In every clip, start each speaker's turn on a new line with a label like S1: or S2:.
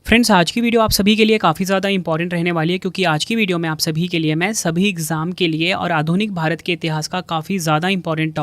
S1: Friends, आज की video आप सभी के लिए काफ़ी ज़्यादा इंपॉर्टेंट रहने वाली है, क्योंकि आज की वीडियो में आप सभी के लिए मैं सभी एग्ज़ाम के लिए और आधुनिक भारत के इतिहास का काफ़ी ज़्यादा इंपॉर्टेंट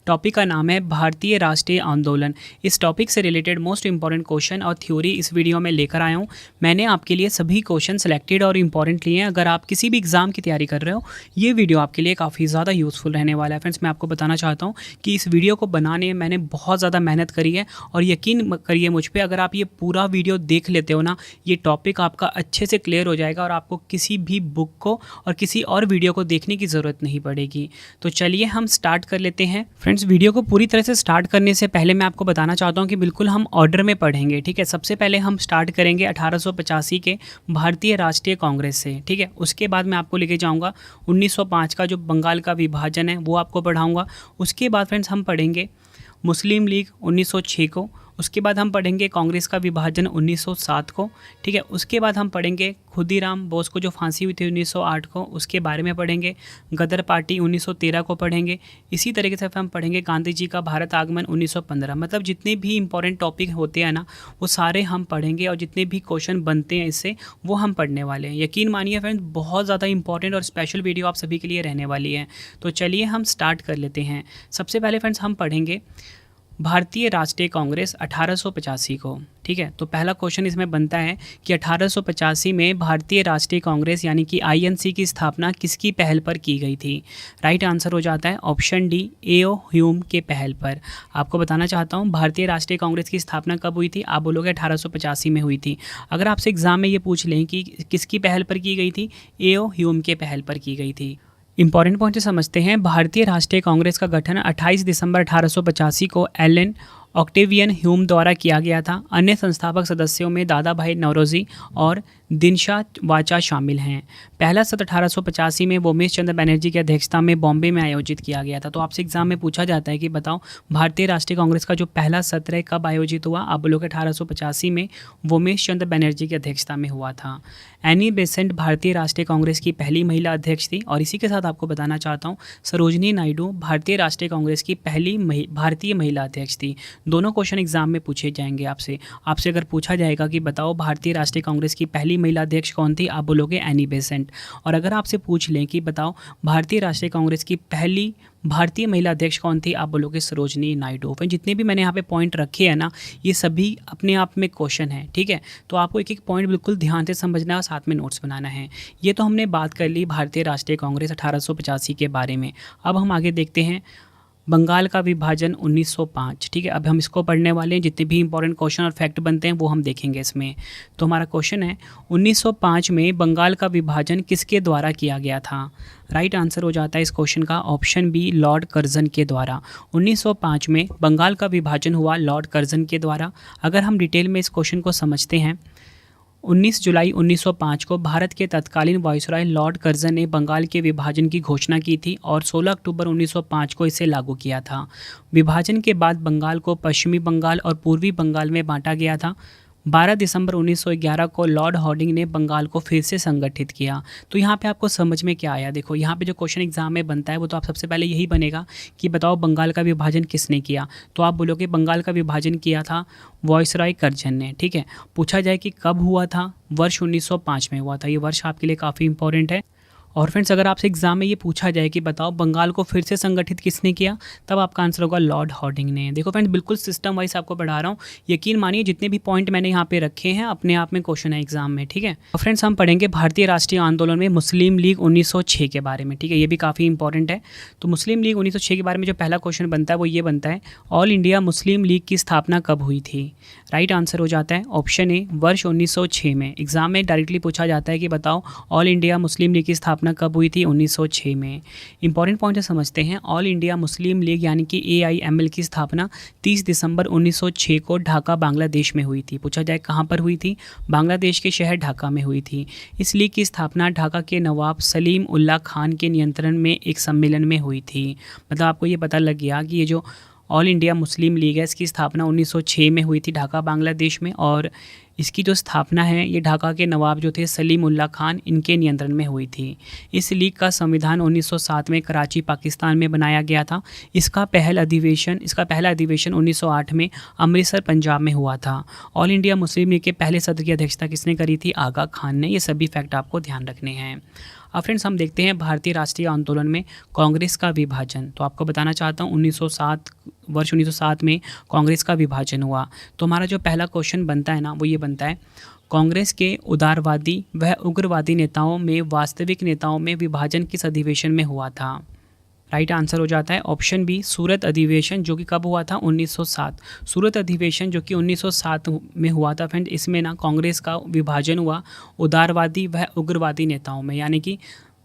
S1: टॉपिक का नाम है भारतीय राष्ट्रीय आंदोलन। इस टॉपिक से रिलेटेड मोस्ट इंपॉर्टेंट क्वेश्चन और थ्योरी इस वीडियो में लेकर आया हूँ। मैंने आपके लिए सभी क्वेश्चन सेलेक्टेड और इंपॉर्टेंट लिए हैं। अगर आप किसी भी एग्ज़ाम की तैयारी कर रहे हो, ये वीडियो आपके लिए काफ़ी ज़्यादा यूज़फुल रहने वाला है। फ्रेंड्स, मैं आपको बताना चाहता हूँ कि इस वीडियो को बनाने में मैंने बहुत ज़्यादा मेहनत करी है, और यकीन करिए मुझ पर, अगर आप ये पूरा वीडियो देख लेते हो ना, ये टॉपिक आपका अच्छे से क्लियर हो जाएगा और आपको किसी भी बुक को और किसी और वीडियो को देखने की ज़रूरत नहीं पड़ेगी। तो चलिए हम स्टार्ट कर लेते हैं। फ्रेंड्स, वीडियो को पूरी तरह से स्टार्ट करने से पहले मैं आपको बताना चाहता हूं कि बिल्कुल हम ऑर्डर में पढ़ेंगे, ठीक है। सबसे पहले हम स्टार्ट करेंगे 1885 के भारतीय राष्ट्रीय कांग्रेस से, ठीक है। उसके बाद मैं आपको लेके जाऊँगा 1905 का जो बंगाल का विभाजन है वो आपको पढ़ाऊँगा। उसके बाद फ्रेंड्स हम पढ़ेंगे मुस्लिम लीग 1906 को। उसके बाद हम पढ़ेंगे कांग्रेस का विभाजन 1907 को, ठीक है। उसके बाद हम पढ़ेंगे खुदीराम बोस को जो फांसी हुई थी 1908 को, उसके बारे में पढ़ेंगे। गदर पार्टी 1913 को पढ़ेंगे। इसी तरीके से हम पढ़ेंगे गांधी जी का भारत आगमन 1915। मतलब जितने भी इंपॉर्टेंट टॉपिक होते हैं ना, वो सारे हम पढ़ेंगे, और जितने भी क्वेश्चन बनते हैं इससे वो हम पढ़ने वाले हैं। यकीन मानिए फ्रेंड्स, बहुत ज़्यादा इंपॉर्टेंट और स्पेशल वीडियो आप सभी के लिए रहने वाली है। तो चलिए हम स्टार्ट कर लेते हैं। सबसे पहले फ्रेंड्स हम पढ़ेंगे भारतीय राष्ट्रीय कांग्रेस 1885 को, ठीक है। तो पहला क्वेश्चन इसमें बनता है कि 1885 में भारतीय राष्ट्रीय कांग्रेस यानी कि आईएनसी की स्थापना किसकी पहल पर की गई थी? राइट आंसर हो जाता है ऑप्शन डी, ए.ओ. ह्यूम के पहल पर। आपको बताना चाहता हूँ भारतीय राष्ट्रीय कांग्रेस की स्थापना कब हुई थी? आप बोलोगे 1885 में हुई थी। अगर आपसे एग्जाम में ये पूछ लें कि किसकी पहल पर की गई थी, ए.ओ. ह्यूम के पहल पर की गई थी। इंपॉर्टेंट पॉइंट समझते हैं। भारतीय राष्ट्रीय कांग्रेस का गठन 28 दिसंबर 1885 को एलन ऑक्टेवियन ह्यूम द्वारा किया गया था। अन्य संस्थापक सदस्यों में दादा भाई नौरोजी और दिनशा वाचा शामिल हैं। पहला सत्र 1885 में वोमेश चंद्र बनर्जी की अध्यक्षता में बॉम्बे में आयोजित किया गया था। तो आपसे एग्जाम में पूछा जाता है कि बताओ भारतीय राष्ट्रीय कांग्रेस का जो पहला सत्र है कब आयोजित हुआ? आप बोलोगे 1885 में वोमेश चंद्र बनर्जी की अध्यक्षता में हुआ था। एनी बेसेंट भारतीय राष्ट्रीय कांग्रेस की पहली महिला अध्यक्ष थी। और इसी के साथ आपको बताना चाहता हूँ सरोजनी नायडू भारतीय राष्ट्रीय कांग्रेस की पहली भारतीय महिला अध्यक्ष थी। दोनों क्वेश्चन एग्जाम में पूछे जाएंगे आपसे अगर पूछा जाएगा कि बताओ भारतीय राष्ट्रीय कांग्रेस की पहली महिला अध्यक्ष कौन थी, आप बोलोगे एनी बेसेंट। और अगर आपसे पूछ लें कि बताओ भारतीय राष्ट्रीय कांग्रेस की पहली भारतीय महिला अध्यक्ष कौन थी, आप बोलोगे सरोजनी नायडू। फिर जितने भी मैंने यहाँ पे पॉइंट रखे हैं ना, ये सभी अपने आप में क्वेश्चन है, ठीक है। तो आपको एक एक पॉइंट बिल्कुल ध्यान से समझना है और साथ में नोट्स बनाना है। ये तो हमने बात कर ली भारतीय राष्ट्रीय कांग्रेस 1885 के बारे में। अब हम आगे देखते हैं बंगाल का विभाजन 1905, ठीक है। अब हम इसको पढ़ने वाले हैं। जितने भी इंपॉर्टेंट क्वेश्चन और फैक्ट बनते हैं वो हम देखेंगे इसमें। तो हमारा क्वेश्चन है 1905 में बंगाल का विभाजन किसके द्वारा किया गया था? राइट आंसर हो जाता है इस क्वेश्चन का ऑप्शन बी, लॉर्ड कर्जन के द्वारा। 1905 में बंगाल का विभाजन हुआ लॉर्ड कर्जन के द्वारा। अगर हम डिटेल में इस क्वेश्चन को समझते हैं, 19 जुलाई 1905 को भारत के तत्कालीन वायसराय लॉर्ड कर्जन ने बंगाल के विभाजन की घोषणा की थी और 16 अक्टूबर 1905 को इसे लागू किया था। विभाजन के बाद बंगाल को पश्चिमी बंगाल और पूर्वी बंगाल में बांटा गया था। 12 दिसंबर 1911 को लॉर्ड हॉर्डिंग ने बंगाल को फिर से संगठित किया। तो यहाँ पे आपको समझ में क्या आया? देखो यहाँ पे जो क्वेश्चन एग्जाम में बनता है वो तो आप सबसे पहले यही बनेगा कि बताओ बंगाल का विभाजन किसने किया। तो आप बोलोगे बंगाल का विभाजन किया था वायसराय कर्जन ने, ठीक है। पूछा जाए कि कब हुआ था? वर्ष 1905 में हुआ था। ये वर्ष आपके लिए काफ़ी इंपॉर्टेंट है। और फ्रेंड्स, अगर आपसे एग्जाम में ये पूछा जाए कि बताओ बंगाल को फिर से संगठित किसने किया, तब आपका आंसर होगा लॉर्ड हॉर्डिंग ने। देखो फ्रेंड्स, बिल्कुल सिस्टम वाइज आपको पढ़ा रहा हूँ। यकीन मानिए जितने भी पॉइंट मैंने यहाँ पे रखे हैं अपने आप में क्वेश्चन है एग्जाम में, ठीक है। और फ्रेंड्स, हम पढ़ेंगे भारतीय राष्ट्रीय आंदोलन में मुस्लिम लीग 1906 के बारे में, ठीक है। ये भी काफ़ी इंपॉर्टेंट है। तो मुस्लिम लीग 1906 के बारे में जो पहला क्वेश्चन बनता है वो ये बनता है, ऑल इंडिया मुस्लिम लीग की स्थापना कब हुई थी? राइट आंसर हो जाता है ऑप्शन ए, वर्ष 1906 में। एग्जाम में डायरेक्टली पूछा जाता है कि बताओ ऑल इंडिया मुस्लिम लीग की स्थापना कब हुई थी? 1906 में। इंपॉर्टेंट पॉइंट समझते हैं। ऑल इंडिया मुस्लिम लीग यानी कि AIML की स्थापना 30 दिसंबर 1906 को ढाका बांग्लादेश में हुई थी। पूछा जाए कहाँ पर हुई थी? बांग्लादेश के शहर ढाका में हुई थी। इस लीग की स्थापना ढाका के नवाब सलीम उल्लाह खान के नियंत्रण में एक सम्मेलन में हुई थी। मतलब आपको ये पता लग गया कि ये जो ऑल इंडिया मुस्लिम लीग है इसकी स्थापना 1906 में हुई थी ढाका बांग्लादेश में, और इसकी जो स्थापना है ये ढाका के नवाब जो थे सलीम उल्लाह खान, इनके नियंत्रण में हुई थी। इस लीग का संविधान 1907 में कराची पाकिस्तान में बनाया गया था। इसका पहला अधिवेशन 1908 में अमृतसर पंजाब में हुआ था। ऑल इंडिया मुस्लिम लीग के पहले सत्र की अध्यक्षता किसने करी थी? आगा खान ने। ये सभी फैक्ट आपको ध्यान रखने हैं। अब फ्रेंड्स हम देखते हैं भारतीय राष्ट्रीय आंदोलन में कांग्रेस का विभाजन। तो आपको बताना चाहता हूँ 1907 में कांग्रेस का विभाजन हुआ। तो हमारा जो पहला क्वेश्चन बनता है ना, वो ये बनता है, कांग्रेस के उदारवादी व उग्रवादी नेताओं में वास्तविक नेताओं में विभाजन किस अधिवेशन में हुआ था? राइट आंसर हो जाता है ऑप्शन बी, सूरत अधिवेशन, जो कि कब हुआ था? 1907। सूरत अधिवेशन जो कि 1907 में हुआ था फ्रेंड, इसमें ना कांग्रेस का विभाजन हुआ उदारवादी व उग्रवादी नेताओं में, यानी कि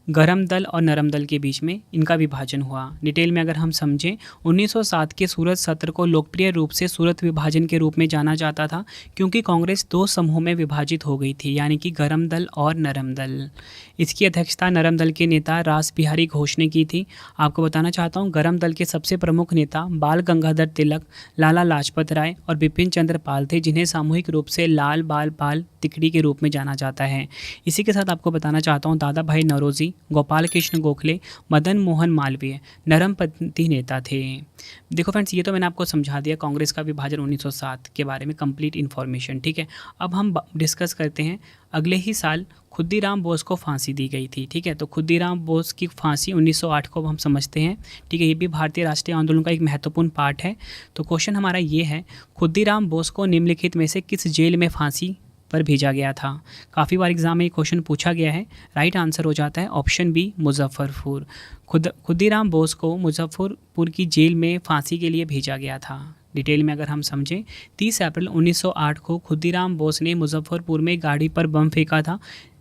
S1: गरम दल और नरम दल के बीच में इनका विभाजन हुआ। डिटेल में अगर हम समझें, 1907 के सूरत सत्र को लोकप्रिय रूप से सूरत विभाजन के रूप में जाना जाता था, क्योंकि कांग्रेस दो समूह में विभाजित हो गई थी, यानी कि गरम दल और नरम दल। इसकी अध्यक्षता नरम दल के नेता रास बिहारी घोष ने की थी। आपको बताना चाहता हूँ, गरम दल के सबसे प्रमुख नेता बाल गंगाधर तिलक, लाला लाजपत राय और बिपिन चंद्र पाल थे, जिन्हें सामूहिक रूप से लाल बाल पाल तिकड़ी के रूप में जाना जाता है। इसी के साथ आपको बताना चाहता हूँ, दादा भाई नौरोजी, गोपाल कृष्ण गोखले, मदन मोहन मालवीय नरमपंथी नेता थे। देखो फ्रेंड्स, ये तो मैंने आपको समझा दिया कांग्रेस का विभाजन 1907 के बारे में कंप्लीट इन्फॉर्मेशन, ठीक है। अब हम डिस्कस करते हैं, अगले ही साल खुद्दीराम बोस को फांसी दी गई थी, ठीक है। तो खुद्दीराम बोस की फांसी 1908 को हम समझते हैं, ठीक है। ये भी भारतीय राष्ट्रीय आंदोलन का एक महत्वपूर्ण पार्ट है। तो क्वेश्चन हमारा ये है, खुद्दीराम बोस को निम्नलिखित में से किस जेल में फांसी पर भेजा गया था? काफ़ी बार एग्जाम में ये क्वेश्चन पूछा गया है। राइट आंसर हो जाता है ऑप्शन बी, मुजफ्फरपुर। खुद्दीराम बोस को मुजफ्फरपुर की जेल में फांसी के लिए भेजा गया था। डिटेल में अगर हम समझें, 30 अप्रैल 1908 को खुद्दीराम बोस ने मुजफ्फरपुर में गाड़ी पर बम फेंका था,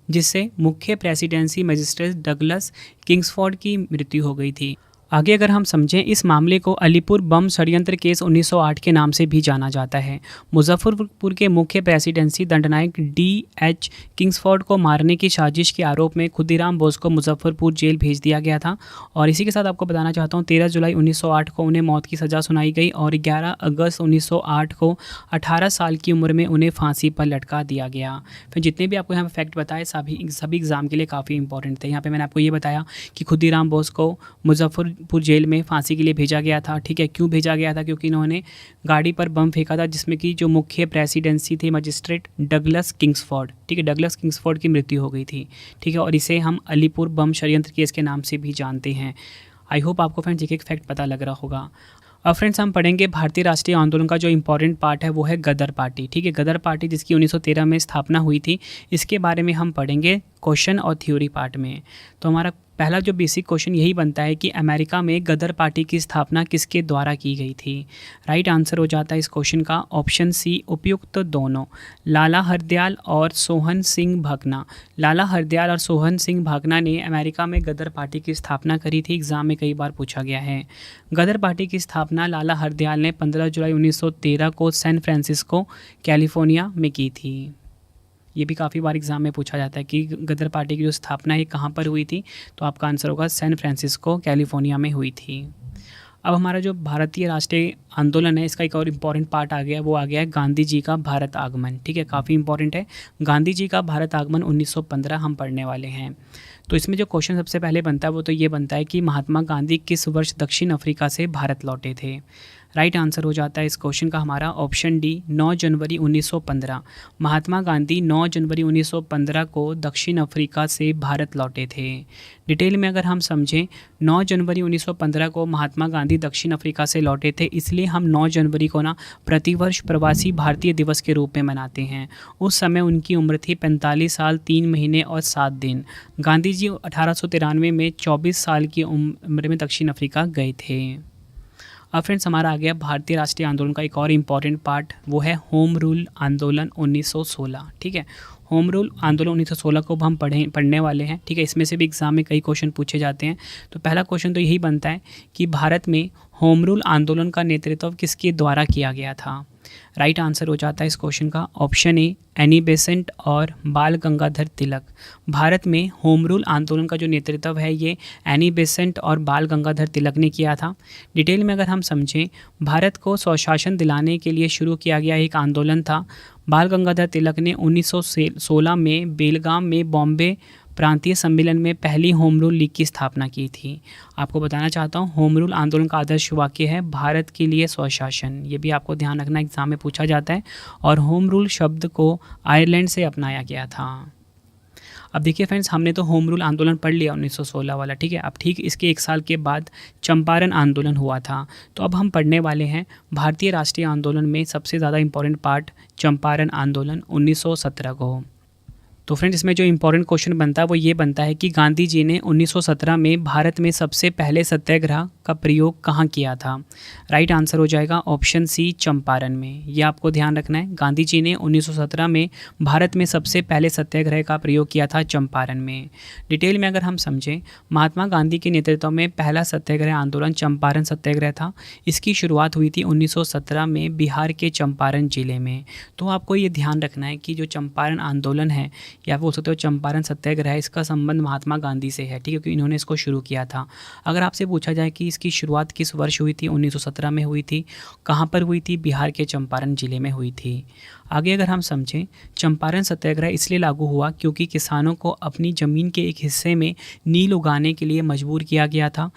S1: जिससे मुख्य प्रेसिडेंसी मजिस्ट्रेट डगलस किंग्सफोर्ड की मृत्यु हो गई थी। आगे अगर हम समझें, इस मामले को अलीपुर बम षड्यंत्र केस 1908 के नाम से भी जाना जाता है। मुजफ्फरपुर के मुख्य प्रेसिडेंसी दंडनायक D.H. किंग्सफोर्ड को मारने की साजिश के आरोप में खुद्दीराम बोस को मुजफ्फरपुर जेल भेज दिया गया था। और इसी के साथ आपको बताना चाहता हूँ, 13 जुलाई 1908 को उन्हें मौत की सज़ा सुनाई गई और 11 अगस्त 1908 को 18 साल की उम्र में उन्हें फांसी पर लटका दिया गया। फिर जितने भी आपको यहाँ पर फैक्ट बताए, सभी एग्जाम के लिए काफ़ी इंपॉर्टेंट थे। यहाँ पर मैंने आपको ये बताया कि खुद्दीराम बोस को मुजफ्फरपुर जेल में फांसी के लिए भेजा गया था, ठीक है। क्यों भेजा गया था? क्योंकि इन्होंने गाड़ी पर बम फेंका था, जिसमें कि जो मुख्य प्रेसिडेंसी थे मजिस्ट्रेट डगलस किंग्सफोर्ड, ठीक है, डगलस किंग्सफोर्ड की मृत्यु हो गई थी, ठीक है। और इसे हम अलीपुर बम षड्यंत्र केस के नाम से भी जानते हैं। आई होप आपको फ्रेंड्स एक फैक्ट पता लग रहा होगा। अब फ्रेंड्स हम पढ़ेंगे भारतीय राष्ट्रीय आंदोलन का जो इंपॉर्टेंट पार्ट है वो है गदर पार्टी, ठीक है। गदर पार्टी जिसकी 1913 में स्थापना हुई थी, इसके बारे में हम पढ़ेंगे क्वेश्चन और थ्योरी पार्ट में। तो हमारा पहला जो बेसिक क्वेश्चन यही बनता है कि अमेरिका में गदर पार्टी की स्थापना किसके द्वारा की गई थी? राइट आंसर हो जाता है इस क्वेश्चन का ऑप्शन सी, उपयुक्त दोनों, लाला हरदयाल और सोहन सिंह भाकना। लाला हरदयाल और सोहन सिंह भाकना ने अमेरिका में गदर पार्टी की स्थापना करी थी। एग्जाम में कई बार पूछा गया है। गदर पार्टी की स्थापना लाला हरदयाल ने 15 जुलाई 1913 को सैन फ्रांसिस्को कैलिफोर्निया में की थी। ये भी काफ़ी बार एग्जाम में पूछा जाता है कि गदर पार्टी की जो स्थापना है कहाँ पर हुई थी, तो आपका आंसर होगा सैन फ्रांसिस्को कैलिफोर्निया में हुई थी। अब हमारा जो भारतीय राष्ट्रीय आंदोलन है, इसका एक और इम्पॉर्टेंट पार्ट आ गया, वो आ गया है गांधी जी का भारत आगमन, ठीक है। काफ़ी इंपॉर्टेंट है गांधी जी का भारत आगमन 1915 हम पढ़ने वाले हैं। तो इसमें जो क्वेश्चन सबसे पहले बनता है वो तो ये बनता है कि महात्मा गांधी किस वर्ष दक्षिण अफ्रीका से भारत लौटे थे? राइट आंसर हो जाता है इस क्वेश्चन का हमारा ऑप्शन डी, 9 जनवरी 1915। महात्मा गांधी 9 जनवरी 1915 को दक्षिण अफ्रीका से भारत लौटे थे। डिटेल में अगर हम समझें, 9 जनवरी 1915 को महात्मा गांधी दक्षिण अफ्रीका से लौटे थे, इसलिए हम 9 जनवरी को ना प्रतिवर्ष प्रवासी भारतीय दिवस के रूप में मनाते हैं। उस समय उनकी उम्र थी 45 साल 3 महीने और 7 दिन। गांधी जी 1893 में 24 साल की उम्र में दक्षिण अफ्रीका गए थे। अब फ्रेंड्स हमारा आ गया भारतीय राष्ट्रीय आंदोलन का एक और इम्पॉर्टेंट पार्ट, वो है होम रूल आंदोलन 1916, ठीक है। होम रूल आंदोलन 1916 को हम पढ़ने वाले हैं, ठीक है। इसमें से भी एग्जाम में कई क्वेश्चन पूछे जाते हैं। तो पहला क्वेश्चन तो यही बनता है कि भारत में होम रूल आंदोलन का नेतृत्व किसके द्वारा किया गया था? राइट आंसर हो जाता है इस क्वेश्चन का ऑप्शन ए एनी बेसेंट और बाल गंगाधर तिलक। भारत में होम रूल आंदोलन का जो नेतृत्व है ये एनी बेसेंट और बाल गंगाधर तिलक ने किया था। डिटेल में अगर हम समझें, भारत को स्वशासन दिलाने के लिए शुरू किया गया एक आंदोलन था। बाल गंगाधर तिलक ने 1916 में बेलगाम में बॉम्बे प्रांतीय सम्मेलन में पहली होम रूल लीग की स्थापना की थी। आपको बताना चाहता हूँ, होम रूल आंदोलन का आदर्श वाक्य है भारत के लिए स्वशासन। ये भी आपको ध्यान रखना, एग्जाम में पूछा जाता है। और होम रूल शब्द को आयरलैंड से अपनाया गया था। अब देखिए फ्रेंड्स, हमने तो होम रूल आंदोलन पढ़ लिया 1916 वाला, ठीक है। अब ठीक इसके 1 साल के बाद चंपारण आंदोलन हुआ था। तो अब हम पढ़ने वाले हैं भारतीय राष्ट्रीय आंदोलन में सबसे ज़्यादा इंपॉर्टेंट पार्ट चंपारण आंदोलन 1917 को। तो फ्रेंड्स, इसमें जो इंपॉर्टेंट क्वेश्चन बनता है वो ये बनता है कि गांधी जी ने 1917 में भारत में सबसे पहले सत्याग्रह का प्रयोग कहाँ किया था। राइट आंसर हो जाएगा ऑप्शन सी चंपारण में। ये आपको ध्यान रखना है, गांधी जी ने 1917 में भारत में सबसे पहले सत्याग्रह का प्रयोग किया था चंपारण में। डिटेल में अगर हम समझें, महात्मा गांधी के नेतृत्व में पहला सत्याग्रह आंदोलन चंपारण सत्याग्रह था। इसकी शुरुआत हुई थी 1917 में बिहार के चंपारण जिले में। तो आपको ये ध्यान रखना है कि जो चंपारण आंदोलन है या बोल सकते हो चंपारण सत्याग्रह, इसका संबंध महात्मा गांधी से है, ठीक है, क्योंकि इन्होंने इसको शुरू किया था। अगर आपसे पूछा जाए कि इसकी शुरुआत किस वर्ष हुई थी, 1917 में हुई थी। कहाँ पर हुई थी? बिहार के चंपारण जिले में हुई थी। आगे अगर हम समझें, चंपारण सत्याग्रह इसलिए लागू हुआ क्योंकि किसानों को अपनी ज़मीन के एक हिस्से में नील उगाने के लिए मजबूर किया गया था।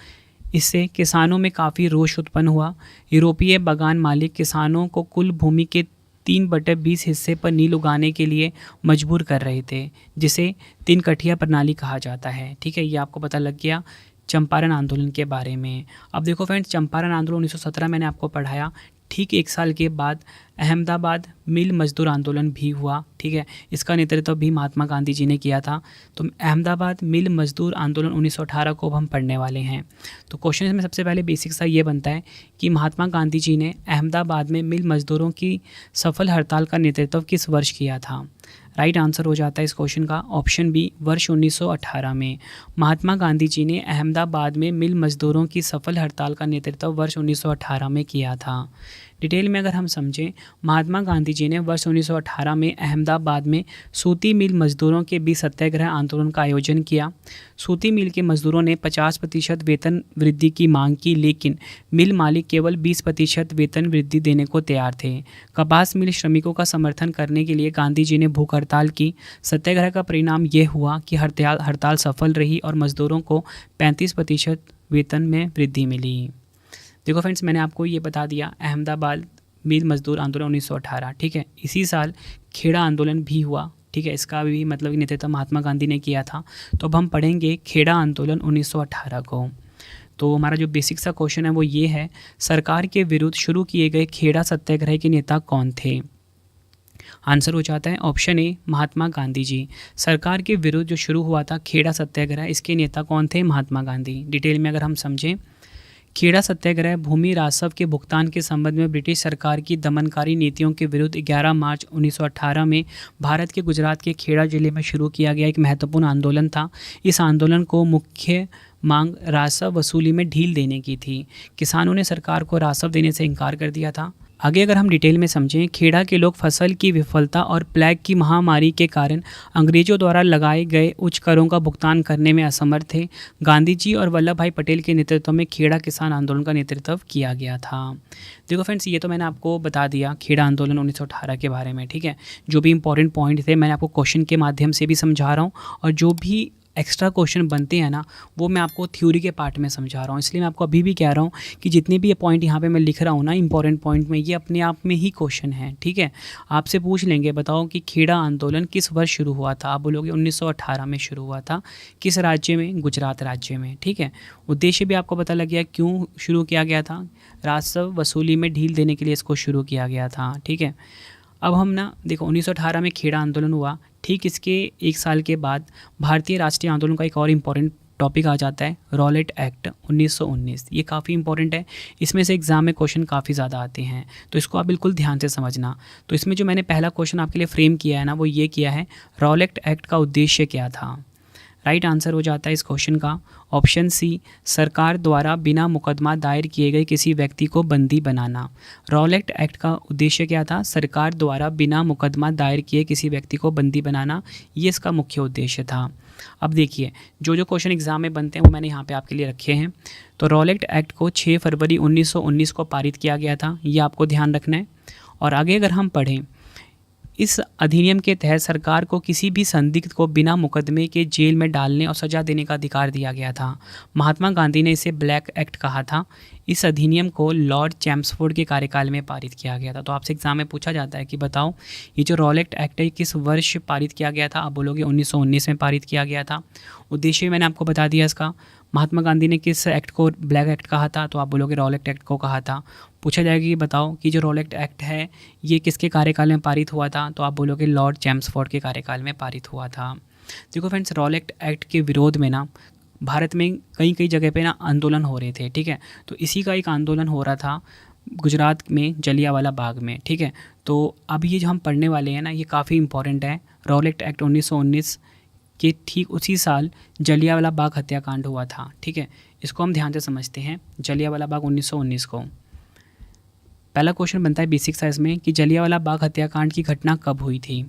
S1: इससे किसानों में काफ़ी रोष उत्पन्न हुआ। यूरोपीय बागान मालिक किसानों को कुल भूमि के 3/20 हिस्से पर नील उगाने के लिए मजबूर कर रहे थे, जिसे 3 कठिया प्रणाली कहा जाता है, ठीक है। ये आपको पता लग गया चंपारण आंदोलन के बारे में। अब देखो फ्रेंड्स, चंपारण आंदोलन 1917 मैंने आपको पढ़ाया। ठीक 1 साल के बाद अहमदाबाद मिल मजदूर आंदोलन भी हुआ, ठीक है। इसका नेतृत्व भी महात्मा गांधी जी ने किया था। तो अहमदाबाद मिल मजदूर आंदोलन 1918 को हम पढ़ने वाले हैं। तो क्वेश्चन में सबसे पहले बेसिक सा ये बनता है कि महात्मा गांधी जी ने अहमदाबाद में मिल मजदूरों की सफल हड़ताल का नेतृत्व किस वर्ष किया था। राइट आंसर हो जाता है इस क्वेश्चन का ऑप्शन बी वर्ष 1918 में। महात्मा गांधी जी ने अहमदाबाद में मिल मजदूरों की सफल हड़ताल का नेतृत्व वर्ष 1918 में किया था। डिटेल में अगर हम समझें, महात्मा गांधी जी ने वर्ष 1918 में अहमदाबाद में सूती मिल मजदूरों के बीच सत्याग्रह आंदोलन का आयोजन किया। सूती मिल के मजदूरों ने 50% वेतन वृद्धि की मांग की, लेकिन मिल मालिक केवल 20% वेतन वृद्धि देने को तैयार थे। कपास मिल श्रमिकों का समर्थन करने के लिए गांधी जी ने भूख हड़ताल की। सत्याग्रह का परिणाम ये हुआ कि हड़ताल सफल रही और मजदूरों को 35% वेतन में वृद्धि मिली। देखो फ्रेंड्स, मैंने आपको ये बता दिया अहमदाबाद मिल मजदूर आंदोलन 1918, ठीक है। इसी साल खेड़ा आंदोलन भी हुआ, ठीक है। इसका भी मतलब नेतृत्व महात्मा गांधी ने किया था। तो अब हम पढ़ेंगे खेड़ा आंदोलन 1918 को। तो हमारा जो बेसिक सा क्वेश्चन है वो ये है, सरकार के विरुद्ध शुरू किए गए खेड़ा सत्याग्रह के नेता कौन थे। आंसर हो जाता है ऑप्शन ए महात्मा गांधी जी। सरकार के विरुद्ध जो शुरू हुआ था खेड़ा सत्याग्रह, इसके नेता कौन थे? महात्मा गांधी। डिटेल में अगर हम समझें, खेड़ा सत्याग्रह भूमि राजस्व के भुगतान के संबंध में ब्रिटिश सरकार की दमनकारी नीतियों के विरुद्ध 11 मार्च 1918 में भारत के गुजरात के खेड़ा जिले में शुरू किया गया एक महत्वपूर्ण आंदोलन था। इस आंदोलन को मुख्य मांग राजस्व वसूली में ढील देने की थी। किसानों ने सरकार को राजस्व देने से इनकार कर दिया था। आगे अगर हम डिटेल में समझें, खेड़ा के लोग फसल की विफलता और प्लेग की महामारी के कारण अंग्रेजों द्वारा लगाए गए उच्च करों का भुगतान करने में असमर्थ थे। गांधी जी और वल्लभ भाई पटेल के नेतृत्व में खेड़ा किसान आंदोलन का नेतृत्व किया गया था। देखो फ्रेंड्स, ये तो मैंने आपको बता दिया खेड़ा आंदोलन 1918 के बारे में, ठीक है। जो भी इंपॉर्टेंट पॉइंट थे मैंने आपको क्वेश्चन के माध्यम से भी समझा रहा हूँ, और जो भी एक्स्ट्रा क्वेश्चन बनते हैं ना, वो मैं आपको थ्योरी के पार्ट में समझा रहा हूँ। इसलिए मैं आपको अभी भी कह रहा हूँ कि जितने भी ये पॉइंट यहाँ पे मैं लिख रहा हूँ ना इंपॉर्टेंट पॉइंट में, ये अपने आप में ही क्वेश्चन है, ठीक है। आपसे पूछ लेंगे, बताओ कि खेड़ा आंदोलन किस वर्ष शुरू हुआ था। आप बोलोगे 1918 में शुरू हुआ था। किस राज्य में? गुजरात राज्य में, ठीक है। उद्देश्य भी आपको पता लग गया क्यों शुरू किया गया था। राजस्व वसूली में ढील देने के लिए इसको शुरू किया गया था, ठीक है। अब हम ना देखो 1918 में खेड़ा आंदोलन हुआ। ठीक इसके 1 साल के बाद भारतीय राष्ट्रीय आंदोलन का एक और इम्पॉर्टेंट टॉपिक आ जाता है, रॉलेट एक्ट 1919। ये काफ़ी इंपॉर्टेंट है, इसमें से एग्जाम में क्वेश्चन काफ़ी ज़्यादा आते हैं, तो इसको आप बिल्कुल ध्यान से समझना। तो इसमें जो मैंने पहला क्वेश्चन आपके लिए फ्रेम किया है ना, वो ये किया है, रॉलेट एक्ट का उद्देश्य क्या था। राइट आंसर हो जाता है इस क्वेश्चन का ऑप्शन सी, सरकार द्वारा बिना मुकदमा दायर किए गए किसी व्यक्ति को बंदी बनाना। रॉलेट एक्ट का उद्देश्य क्या था? सरकार द्वारा बिना मुकदमा दायर किए किसी व्यक्ति को बंदी बनाना, ये इसका मुख्य उद्देश्य था। अब देखिए जो जो क्वेश्चन एग्जाम में बनते हैं वो मैंने यहाँ पे आपके लिए रखे हैं। तो रॉलेट एक्ट को 6 फरवरी 1919 को पारित किया गया था, ये आपको ध्यान रखना है। और आगे अगर हम पढ़ें, इस अधिनियम के तहत सरकार को किसी भी संदिग्ध को बिना मुकदमे के जेल में डालने और सजा देने का अधिकार दिया गया था। महात्मा गांधी ने इसे ब्लैक एक्ट कहा था। इस अधिनियम को लॉर्ड चैम्सफोर्ड के कार्यकाल में पारित किया गया था। तो आपसे एग्जाम में पूछा जाता है कि बताओ ये जो रॉलेट एक्ट है किस वर्ष पारित किया गया था? आप बोलोगे 1919 में पारित किया गया था। उद्देश्य मैंने आपको बता दिया इसका। महात्मा गांधी ने किस एक्ट को ब्लैक एक्ट कहा था? तो आप बोलोगे रॉलेट एक्ट को कहा था। पूछा जाएगा कि बताओ कि जो रॉलेट एक्ट है ये किसके कार्यकाल में पारित हुआ था? तो आप बोलोगे लॉर्ड चैम्सफोर्ड के कार्यकाल में पारित हुआ था। देखो फ्रेंड्स, रॉलेट एक्ट के विरोध में ना भारत में कई कई जगह पे ना आंदोलन हो रहे थे, ठीक है। तो इसी का एक आंदोलन हो रहा था गुजरात में जलियांवाला बाग में, ठीक है। तो अब ये जो हम पढ़ने वाले हैं ना ये काफ़ी इंपॉर्टेंट है। रॉलेट एक्ट 1919 के ठीक उसी साल जलियांवाला बाग हत्याकांड हुआ था, ठीक है। इसको हम ध्यान से समझते हैं, जलियांवाला बाग 1919 को। पहला क्वेश्चन बनता है बेसिक साइंस में कि जलियांवाला बाग हत्याकांड की घटना कब हुई थी?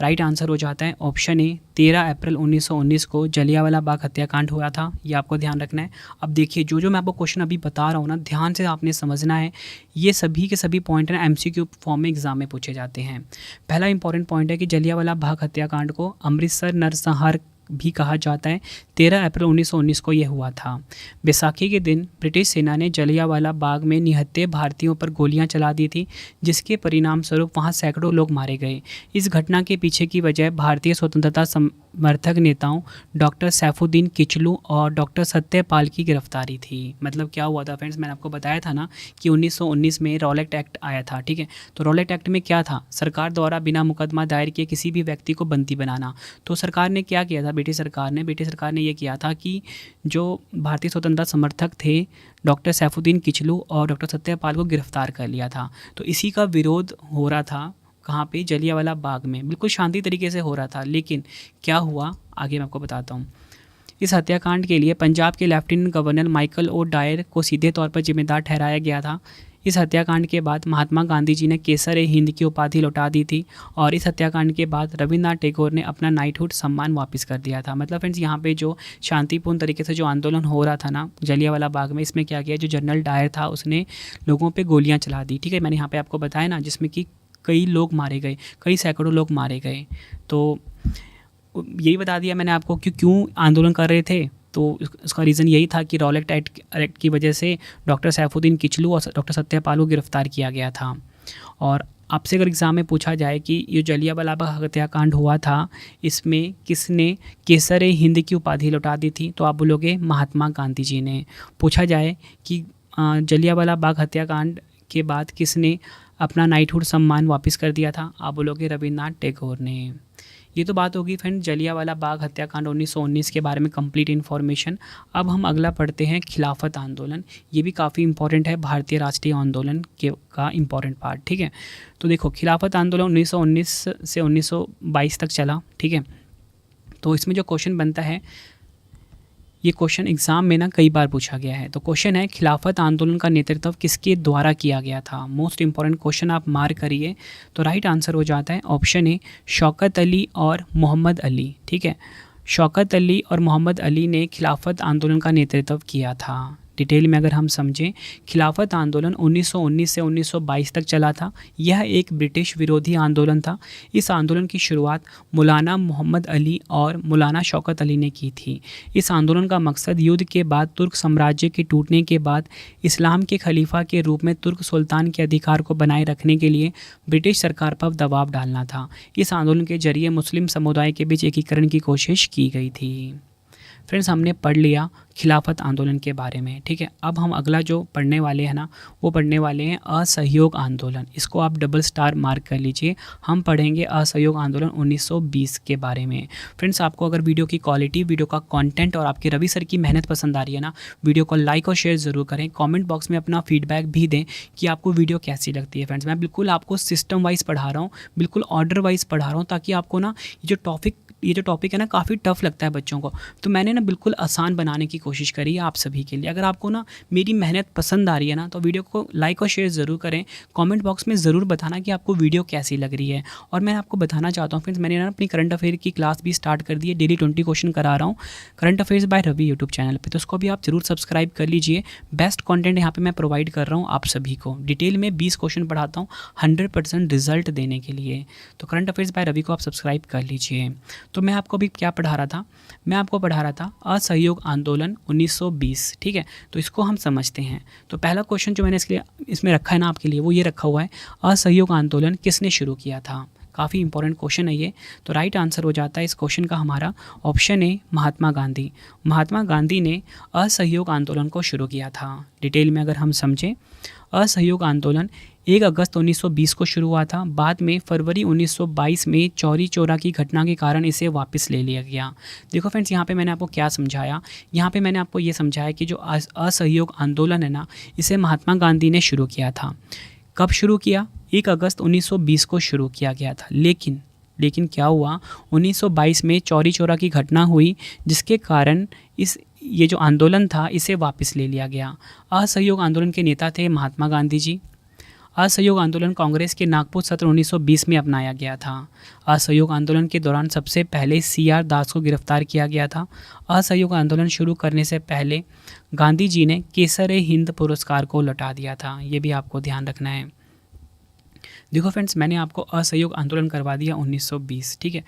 S1: राइट आंसर हो जाता है ऑप्शन ए, 13 अप्रैल 1919 को जलियांवाला बाग हत्याकांड हुआ था। ये आपको ध्यान रखना है। अब देखिए जो जो मैं आपको क्वेश्चन अभी बता रहा हूँ ना, ध्यान से आपने समझना है। ये सभी के सभी पॉइंट ना MCQ फॉर्म में एग्जाम में पूछे जाते हैं। पहला इंपॉर्टेंट पॉइंट है कि जलियांवाला बाग हत्याकांड को अमृतसर नरसंहार भी कहा जाता है। 13 अप्रैल 1919 को यह हुआ था। बैसाखी के दिन ब्रिटिश सेना ने जलियांवाला बाग में निहत्थे भारतीयों पर गोलियां चला दी थी, जिसके परिणाम स्वरूप वहां सैकड़ों लोग मारे गए। इस घटना के पीछे की वजह भारतीय स्वतंत्रता समर्थक नेताओं डॉक्टर सैफुद्दीन किचलू और डॉक्टर सत्यपाल की गिरफ्तारी थी। मतलब क्या हुआ था फ्रेंड्स, मैंने आपको बताया था ना कि 1919 में रॉलेट एक्ट आया था, ठीक है। तो रॉलेट एक्ट में क्या था? सरकार द्वारा बिना मुकदमा दायर किए किसी भी व्यक्ति को बंदी बनाना। तो सरकार ने क्या किया था? ब्रिटिश सरकार ने ये किया था कि जो भारतीय स्वतंत्रता समर्थक थे डॉक्टर सैफुद्दीन किचलू और डॉक्टर सत्यपाल को गिरफ्तार कर लिया था। तो इसी का विरोध हो रहा था कहाँ पे? जलियांवाला बाग में। बिल्कुल शांति तरीके से हो रहा था, लेकिन क्या हुआ आगे मैं आपको बताता हूँ। इस हत्याकांड के लिए पंजाब के lieutenant governor Michael O'Dwyer को सीधे तौर पर जिम्मेदार ठहराया गया था। इस हत्याकांड के बाद महात्मा गांधी जी ने केसर ए हिंद की उपाधि लौटा दी थी और इस हत्याकांड के बाद रविन्द्रनाथ टैगोर ने अपना नाइटहुड सम्मान वापस कर दिया था। मतलब फ्रेंड्स यहाँ पे जो शांतिपूर्ण तरीके से जो आंदोलन हो रहा था ना जलियांवाला बाग में, इसमें क्या किया, जो जनरल डायर था उसने लोगों पे गोलियां चला दी, ठीक है। मैंने यहाँ पे आपको बताया ना, जिसमें कि कई लोग मारे गए, कई सैकड़ों लोग मारे गए। तो यही बता दिया मैंने आपको कि क्यों आंदोलन कर रहे थे। तो उसका रीज़न यही था कि रॉलेट एक्ट की वजह से डॉक्टर सैफुद्दीन किचलू और डॉक्टर सत्यपाल को गिरफ्तार किया गया था। और आपसे अगर एग्ज़ाम में पूछा जाए कि ये जलियांवाला बाग हत्याकांड हुआ था, इसमें किसने केसर ए हिंद की उपाधि लौटा दी थी? तो आप बोलोगे महात्मा गांधी जी ने। पूछा जाए कि जलियांवाला बाग हत्याकांड के बाद किसने अपना नाइटहुड सम्मान वापस कर दिया था? आप बोलोगे रविन्द्रनाथ टैगोर ने। ये तो बात होगी फ्रेंड जलियांवाला बाग हत्याकांड 1919 के बारे में कंप्लीट इन्फॉर्मेशन। अब हम अगला पढ़ते हैं खिलाफत आंदोलन। ये भी काफ़ी इंपॉर्टेंट है, भारतीय राष्ट्रीय आंदोलन का इंपॉर्टेंट पार्ट, ठीक है। तो देखो खिलाफत आंदोलन 1919 से 1922 तक चला, ठीक है। तो इसमें जो क्वेश्चन बनता है, ये क्वेश्चन एग्जाम में ना कई बार पूछा गया है। तो क्वेश्चन है खिलाफत आंदोलन का नेतृत्व किसके द्वारा किया गया था? मोस्ट इंपॉर्टेंट क्वेश्चन, आप मार्क करिए। तो राइट आंसर हो जाता है ऑप्शन ए, शौकत अली और मोहम्मद अली, ठीक है। शौकत अली और मोहम्मद अली ने खिलाफत आंदोलन का नेतृत्व किया था। डिटेल में अगर हम समझें, खिलाफत आंदोलन 1919 से 1922 तक चला था। यह एक ब्रिटिश विरोधी आंदोलन था। इस आंदोलन की शुरुआत मौलाना मोहम्मद अली और मौलाना शौकत अली ने की थी। इस आंदोलन का मकसद युद्ध के बाद तुर्क साम्राज्य के टूटने के बाद इस्लाम के खलीफा के रूप में तुर्क सुल्तान के अधिकार को बनाए रखने के लिए ब्रिटिश सरकार पर दबाव डालना था। इस आंदोलन के जरिए मुस्लिम समुदाय के बीच एकीकरण की कोशिश की गई थी। फ्रेंड्स, हमने पढ़ लिया खिलाफत आंदोलन के बारे में, ठीक है। अब हम अगला जो पढ़ने वाले हैं ना, वो पढ़ने वाले हैं असहयोग आंदोलन। इसको आप डबल स्टार मार्क कर लीजिए। हम पढ़ेंगे असहयोग आंदोलन 1920 के बारे में। फ्रेंड्स, आपको अगर वीडियो की क्वालिटी, वीडियो का कंटेंट और आपके रवि सर की मेहनत पसंद आ रही है ना, वीडियो को लाइक और शेयर ज़रूर करें। कॉमेंट बॉक्स में अपना फीडबैक भी दें कि आपको वीडियो कैसी लगती है। फ्रेंड्स, मैं बिल्कुल आपको सिस्टम वाइज पढ़ा रहा हूँ, बिल्कुल ऑर्डर वाइज पढ़ा रहा हूँ, ताकि आपको ना ये जो ये जो टॉपिक है ना काफ़ी टफ लगता है बच्चों को, तो मैंने ना बिल्कुल आसान बनाने की कोशिश करी है आप सभी के लिए। अगर आपको ना मेरी मेहनत पसंद आ रही है ना तो वीडियो को लाइक और शेयर ज़रूर करें। कमेंट बॉक्स में ज़रूर बताना कि आपको वीडियो कैसी लग रही है। और मैं आपको बताना चाहता हूँ फ्रेंड्स, मैंने ना अपनी करंट अफेयर की क्लास भी स्टार्ट कर दी है, डेली 20 क्वेश्चन करा रहा हूँ current affairs by Ravi YouTube channel पे, तो उसको भी आप जरूर सब्सक्राइब कर लीजिए। बेस्ट कंटेंट यहाँ पे मैं प्रोवाइड कर रहा हूँ आप सभी को। डिटेल में 20 क्वेश्चन पढ़ाता हूँ 100% रिजल्ट देने के लिए, तो करंट अफेयर्स बाय रवि को आप सब्सक्राइब कर लीजिए। तो मैं आपको अभी क्या पढ़ा रहा था, मैं आपको पढ़ा रहा था असहयोग आंदोलन 1920, ठीक है। तो इसको हम समझते हैं। तो पहला क्वेश्चन जो मैंने इसमें रखा है ना आपके लिए, वो ये रखा हुआ है, असहयोग आंदोलन किसने शुरू किया था। काफ़ी इंपॉर्टेंट क्वेश्चन है ये। तो राइट आंसर हो जाता है इस क्वेश्चन का हमारा ऑप्शन ए, महात्मा गांधी। महात्मा गांधी ने असहयोग आंदोलन को शुरू किया था। डिटेल में अगर हम समझें, असहयोग आंदोलन 1 अगस्त 1920 को शुरू हुआ था। बाद में फरवरी 1922 में चौरी चौरा की घटना के कारण इसे वापस ले लिया गया। देखो फ्रेंड्स, यहाँ पे मैंने आपको क्या समझाया, यहाँ पे मैंने आपको ये समझाया कि जो असहयोग आंदोलन है ना, इसे महात्मा गांधी ने शुरू किया था। कब शुरू किया? 1 अगस्त 1920 को शुरू किया गया था। लेकिन क्या हुआ, 1922 में चौरी चौरा की घटना हुई, जिसके कारण ये जो आंदोलन था इसे वापस ले लिया गया। असहयोग आंदोलन के नेता थे महात्मा गांधी जी। असहयोग आंदोलन कांग्रेस के नागपुर सत्र 1920 में अपनाया गया था। असहयोग आंदोलन के दौरान सबसे पहले CR दास को गिरफ्तार किया गया था। असहयोग आंदोलन शुरू करने से पहले गांधी जी ने केसर-ए-हिंद पुरस्कार को लौटा दिया था। ये भी आपको ध्यान रखना है। देखो फ्रेंड्स, मैंने आपको असहयोग आंदोलन करवा दिया 1920, ठीक है।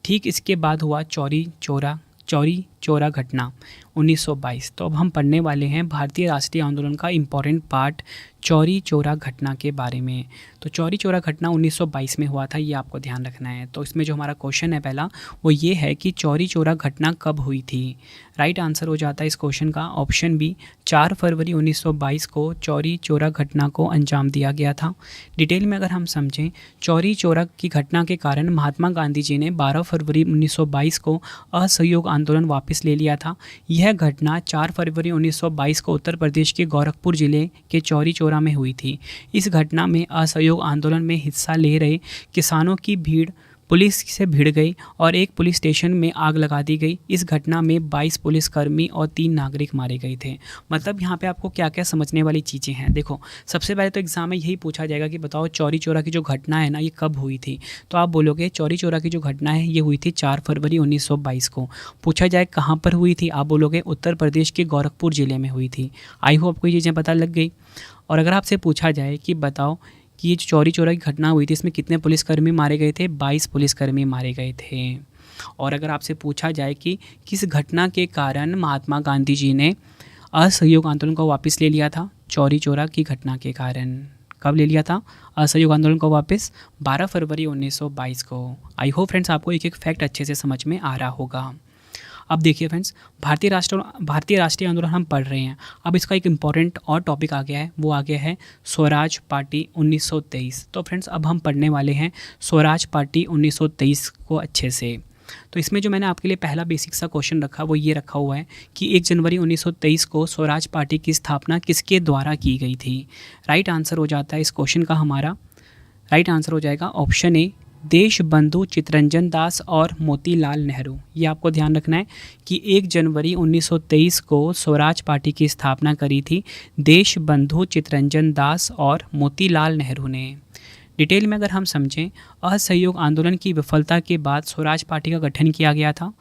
S1: ठीक इसके बाद हुआ चौरी चौरा घटना 1922। तो अब हम पढ़ने वाले हैं भारतीय राष्ट्रीय आंदोलन का इम्पॉर्टेंट पार्ट, चौरी चौरा घटना के बारे में। तो चौरी चौरा घटना 1922 में हुआ था, ये आपको ध्यान रखना है। तो इसमें जो हमारा क्वेश्चन है पहला, वो ये है कि चौरी चौरा घटना कब हुई थी। राइट आंसर हो जाता है इस क्वेश्चन का ऑप्शन बी, 4 फरवरी 1922 को चौरी चौरा घटना को अंजाम दिया गया था। डिटेल में अगर हम समझें, चौरी चौरा की घटना के कारण महात्मा गांधी जी ने 12 फरवरी 1922 को असहयोग आंदोलन वापस ले लिया था। यह घटना 4 फरवरी 1922 को उत्तर प्रदेश के गोरखपुर जिले के चौरी चौरा में हुई थी। इस घटना में असहयोग आंदोलन में हिस्सा ले रहे किसानों की भीड़ पुलिस से भिड़ गई और एक पुलिस स्टेशन में आग लगा दी गई। इस घटना में 22 पुलिसकर्मी और 3 नागरिक मारे गए थे। मतलब यहाँ पे आपको क्या क्या समझने वाली चीज़ें हैं। देखो, सबसे पहले तो एग्जाम में यही पूछा जाएगा कि बताओ चौरी चौरा की जो घटना है ना, ये कब हुई थी। तो आप बोलोगे चौरी चौरा की जो घटना है ये हुई थी 4 फरवरी 1922 को। पूछा जाए कहाँ पर हुई थी, आप बोलोगे उत्तर प्रदेश के गोरखपुर ज़िले में हुई थी। आई होप आपको ये चीज़ें पता लग गई। और अगर आपसे पूछा जाए कि बताओ कि ये जो चौरी चौरा की घटना हुई थी इसमें कितने पुलिसकर्मी मारे गए थे, 22 पुलिसकर्मी मारे गए थे। और अगर आपसे पूछा जाए कि किस घटना के कारण महात्मा गांधी जी ने असहयोग आंदोलन को वापस ले लिया था, चौरी चौरा की घटना के कारण। कब ले लिया था असहयोग आंदोलन को वापस? 12 फरवरी 1922 को। आई होप फ्रेंड्स आपको एक एक फैक्ट अच्छे से समझ में आ रहा होगा। अब देखिए फ्रेंड्स, भारतीय राष्ट्रीय आंदोलन हम पढ़ रहे हैं। अब इसका एक इम्पॉर्टेंट और टॉपिक आ गया है, वो आ गया है स्वराज पार्टी 1923। तो फ्रेंड्स अब हम पढ़ने वाले हैं स्वराज पार्टी 1923 को अच्छे से। तो इसमें जो मैंने आपके लिए पहला बेसिक सा क्वेश्चन रखा वो ये रखा हुआ है कि 1 जनवरी 1923 को स्वराज पार्टी की स्थापना किसके द्वारा की गई थी। राइट आंसर हो जाता है इस क्वेश्चन का हमारा, राइट आंसर हो जाएगा ऑप्शन ए, देश बंधु चित्तरंजन दास और मोतीलाल नेहरू। ये आपको ध्यान रखना है कि 1 जनवरी 1923 को स्वराज पार्टी की स्थापना करी थी देश बंधु चित्तरंजन दास और मोतीलाल नेहरू ने। डिटेल में अगर हम समझें, असहयोग आंदोलन की विफलता के बाद स्वराज पार्टी का गठन किया गया था।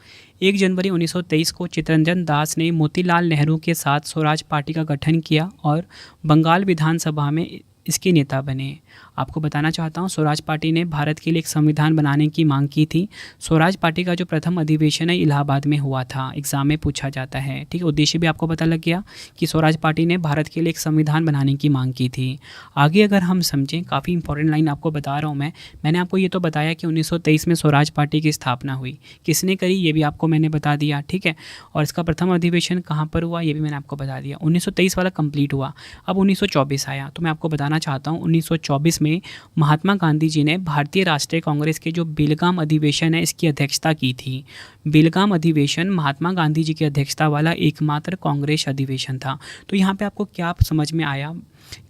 S1: 1 जनवरी 1923 को चित्तरंजन दास ने मोतीलाल नेहरू के साथ स्वराज पार्टी का गठन किया और बंगाल विधानसभा में इसके नेता बने। आपको बताना चाहता हूँ, स्वराज पार्टी ने भारत के लिए एक संविधान बनाने की मांग की थी। स्वराज पार्टी का जो प्रथम अधिवेशन है इलाहाबाद में हुआ था, एग्जाम में पूछा जाता है, ठीक है। उद्देश्य भी आपको पता लग गया कि स्वराज पार्टी ने भारत के लिए एक संविधान बनाने की मांग की थी। आगे अगर हम समझें, काफ़ी इंपॉर्टेंट लाइन आपको बता रहा हूँ मैंने आपको ये तो बताया कि 1923 में स्वराज पार्टी की स्थापना हुई, किसने करी ये भी आपको मैंने बता दिया, ठीक है। और इसका प्रथम अधिवेशन कहाँ पर हुआ ये भी मैंने आपको बता दिया। 1923 वाला कंप्लीट हुआ। अब 1924 आया, तो मैं आपको बताना चाहता हूँ 1924 में महात्मा गांधी जी ने भारतीय राष्ट्रीय कांग्रेस के जो बेलगाम अधिवेशन है इसकी अध्यक्षता की थी। बेलगाम अधिवेशन महात्मा गांधी जी की अध्यक्षता वाला एकमात्र कांग्रेस अधिवेशन था। तो यहाँ पे आपको क्या समझ में आया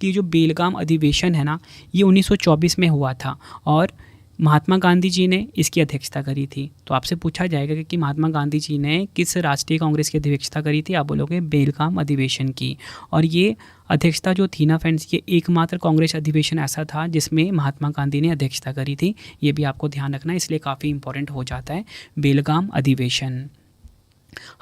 S1: कि जो बेलगाम अधिवेशन है ना, ये 1924 में हुआ था और महात्मा गांधी जी ने इसकी अध्यक्षता करी थी। तो आपसे पूछा जाएगा कि महात्मा गांधी जी ने किस राष्ट्रीय कांग्रेस की अध्यक्षता करी थी, आप बोलोगे बेलगाम अधिवेशन की। और ये अध्यक्षता जो थी ना फ्रेंड्स, ये एकमात्र कांग्रेस अधिवेशन ऐसा था जिसमें महात्मा गांधी ने अध्यक्षता करी थी। ये भी आपको ध्यान रखना है, इसलिए काफ़ी इंपॉर्टेंट हो जाता है बेलगाम अधिवेशन।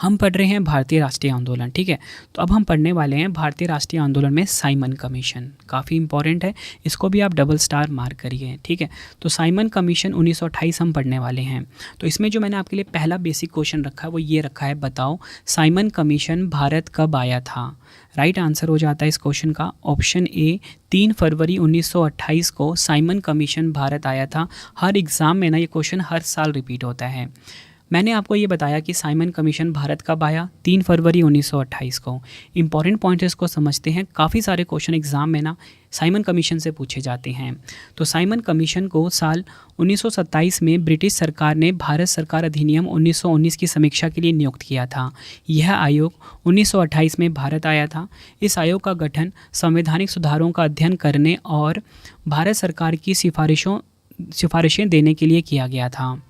S1: हम पढ़ रहे हैं भारतीय राष्ट्रीय आंदोलन, ठीक है। तो अब हम पढ़ने वाले हैं भारतीय राष्ट्रीय आंदोलन में साइमन कमीशन, काफ़ी इंपॉर्टेंट है, इसको भी आप डबल स्टार मार्क करिए, ठीक है। तो साइमन कमीशन 1928 हम पढ़ने वाले हैं। तो इसमें जो मैंने आपके लिए पहला बेसिक क्वेश्चन रखा है वो ये रखा है, बताओ साइमन कमीशन भारत कब आया था। राइट आंसर हो जाता है इस क्वेश्चन का ऑप्शन ए, 3 फरवरी 1928 को साइमन कमीशन भारत आया था। हर एग्ज़ाम में ना ये क्वेश्चन हर साल रिपीट होता है। मैंने आपको ये बताया कि साइमन कमीशन भारत कब आया, 3 फरवरी 1928 को। इंपॉर्टेंट पॉइंट इसको समझते हैं, काफ़ी सारे क्वेश्चन एग्जाम में ना साइमन कमीशन से पूछे जाते हैं। तो साइमन कमीशन को साल 1927 में ब्रिटिश सरकार ने भारत सरकार अधिनियम 1919 की समीक्षा के लिए नियुक्त किया था। यह आयोग 1928 में भारत आया था। इस आयोग का गठन संवैधानिक सुधारों का अध्ययन करने और भारत सरकार की सिफारिशें देने के लिए किया गया था।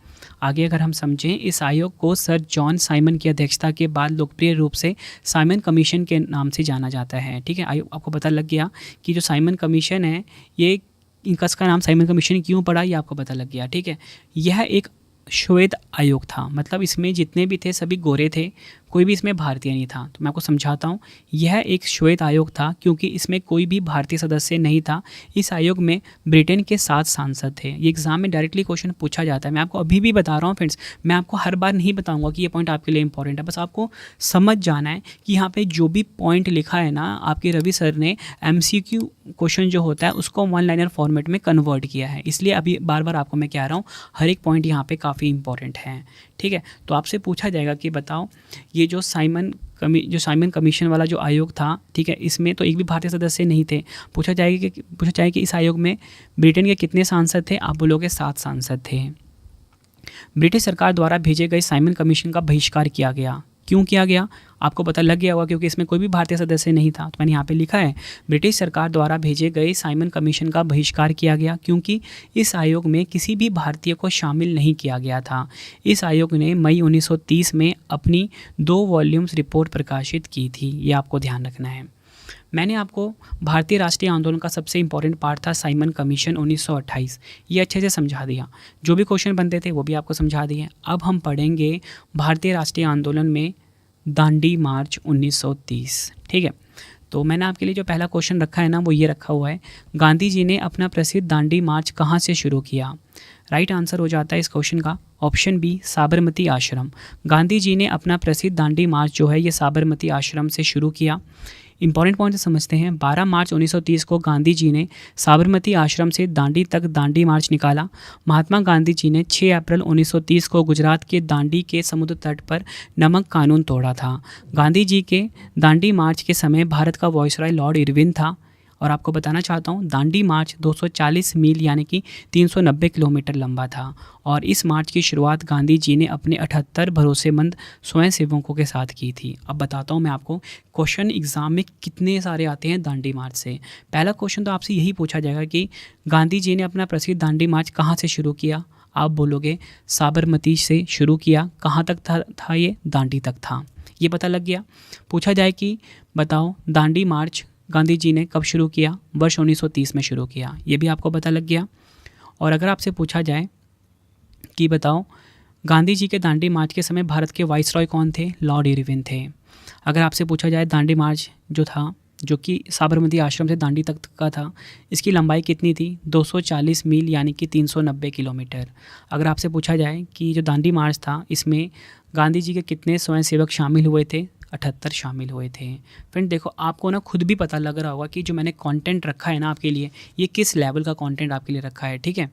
S1: आगे अगर हम समझें, इस आयोग को सर जॉन साइमन की अध्यक्षता के बाद लोकप्रिय रूप से साइमन कमीशन के नाम से जाना जाता है, ठीक है। आयोग आपको पता लग गया कि जो साइमन कमीशन है ये इसका नाम साइमन कमीशन क्यों पड़ा, ये आपको पता लग गया, ठीक है। यह एक श्वेत आयोग था, मतलब इसमें जितने भी थे सभी गोरे थे, कोई भी इसमें भारतीय नहीं था। तो मैं आपको समझाता हूँ, यह एक श्वेत आयोग था क्योंकि इसमें कोई भी भारतीय सदस्य नहीं था। इस आयोग में ब्रिटेन के 7 सांसद थे। ये एग्जाम में डायरेक्टली क्वेश्चन पूछा जाता है। मैं आपको अभी भी बता रहा हूँ फ्रेंड्स, मैं आपको हर बार नहीं बताऊँगा कि ये पॉइंट आपके लिए इंपॉर्टेंट है, बस आपको समझ जाना है कि यहाँ पर जो भी पॉइंट लिखा है ना आपके रवि सर ने, MCQ क्वेश्चन जो होता है उसको 1 लाइनर फॉर्मेट में कन्वर्ट किया है। इसलिए अभी बार बार आपको मैं कह रहा हूँ, हर एक पॉइंट यहाँ पे काफ़ी इंपॉर्टेंट है, ठीक है। तो आपसे पूछा जाएगा कि बताओ ये जो साइमन कमीशन वाला जो आयोग था, ठीक है, इसमें तो एक भी भारतीय सदस्य नहीं थे। पूछा जाएगा कि इस आयोग में ब्रिटेन के कितने सांसद थे, आप बोलोगे 7 सांसद थे। ब्रिटिश सरकार द्वारा भेजे गए साइमन कमीशन का बहिष्कार किया गया। क्यों किया गया आपको पता लग गया होगा, क्योंकि इसमें कोई भी भारतीय सदस्य नहीं था। तो मैंने यहाँ पे लिखा है, ब्रिटिश सरकार द्वारा भेजे गए साइमन कमीशन का बहिष्कार किया गया क्योंकि इस आयोग में किसी भी भारतीय को शामिल नहीं किया गया था। इस आयोग ने मई 1930 में अपनी 2 वॉल्यूम्स रिपोर्ट प्रकाशित की थी। ये आपको ध्यान रखना है। मैंने आपको भारतीय राष्ट्रीय आंदोलन का सबसे इंपॉर्टेंट पार्ट था साइमन कमीशन 1928, ये अच्छे से समझा दिया। जो भी क्वेश्चन बनते थे वो भी आपको समझा दिए। अब हम पढ़ेंगे भारतीय राष्ट्रीय आंदोलन में दांडी मार्च 1930, ठीक है। तो मैंने आपके लिए जो पहला क्वेश्चन रखा है ना वो ये रखा हुआ है, गांधी जी ने अपना प्रसिद्ध दांडी मार्च कहाँ से शुरू किया। राइट आंसर हो जाता है इस क्वेश्चन का ऑप्शन बी, साबरमती आश्रम। गांधी जी ने अपना प्रसिद्ध दांडी मार्च जो है ये साबरमती आश्रम से शुरू किया। इंपॉर्टेंट पॉइंट समझते हैं, 12 मार्च 1930 को गांधी जी ने साबरमती आश्रम से दांडी तक दांडी मार्च निकाला। महात्मा गांधी जी ने 6 अप्रैल 1930 को गुजरात के दांडी के समुद्र तट पर नमक कानून तोड़ा था। गांधी जी के दांडी मार्च के समय भारत का वायसराय लॉर्ड इरविन था। और आपको बताना चाहता हूँ, दांडी मार्च 240 मील यानी कि 390 किलोमीटर लंबा था और इस मार्च की शुरुआत गांधी जी ने अपने 78 भरोसेमंद स्वयंसेवकों के साथ की थी। अब बताता हूँ मैं आपको क्वेश्चन एग्जाम में कितने सारे आते हैं दांडी मार्च से। पहला क्वेश्चन तो आपसे यही पूछा जाएगा कि गांधी जी ने अपना प्रसिद्ध दांडी मार्च कहाँ से शुरू किया। आप बोलोगे साबरमती से शुरू किया। कहाँ तक था ये, दांडी तक था। ये पता लग गया। पूछा जाए कि बताओ दांडी मार्च गांधी जी ने कब शुरू किया, वर्ष 1930 में शुरू किया। ये भी आपको पता लग गया। और अगर आपसे पूछा जाए कि बताओ गांधी जी के दांडी मार्च के समय भारत के वाइसरॉय कौन थे, लॉर्ड इरविन थे। अगर आपसे पूछा जाए दांडी मार्च जो था, जो कि साबरमती आश्रम से दांडी तक का था, इसकी लंबाई कितनी थी, 240 मील यानी कि 390 किलोमीटर। अगर आपसे पूछा जाए कि जो दांडी मार्च था इसमें गांधी जी के कितने स्वयंसेवक शामिल हुए थे, 78 शामिल हुए थे। फ्रेंड देखो, आपको ना खुद भी पता लग रहा होगा कि जो मैंने कंटेंट रखा है ना आपके लिए, ये किस लेवल का कंटेंट आपके लिए रखा है, ठीक है।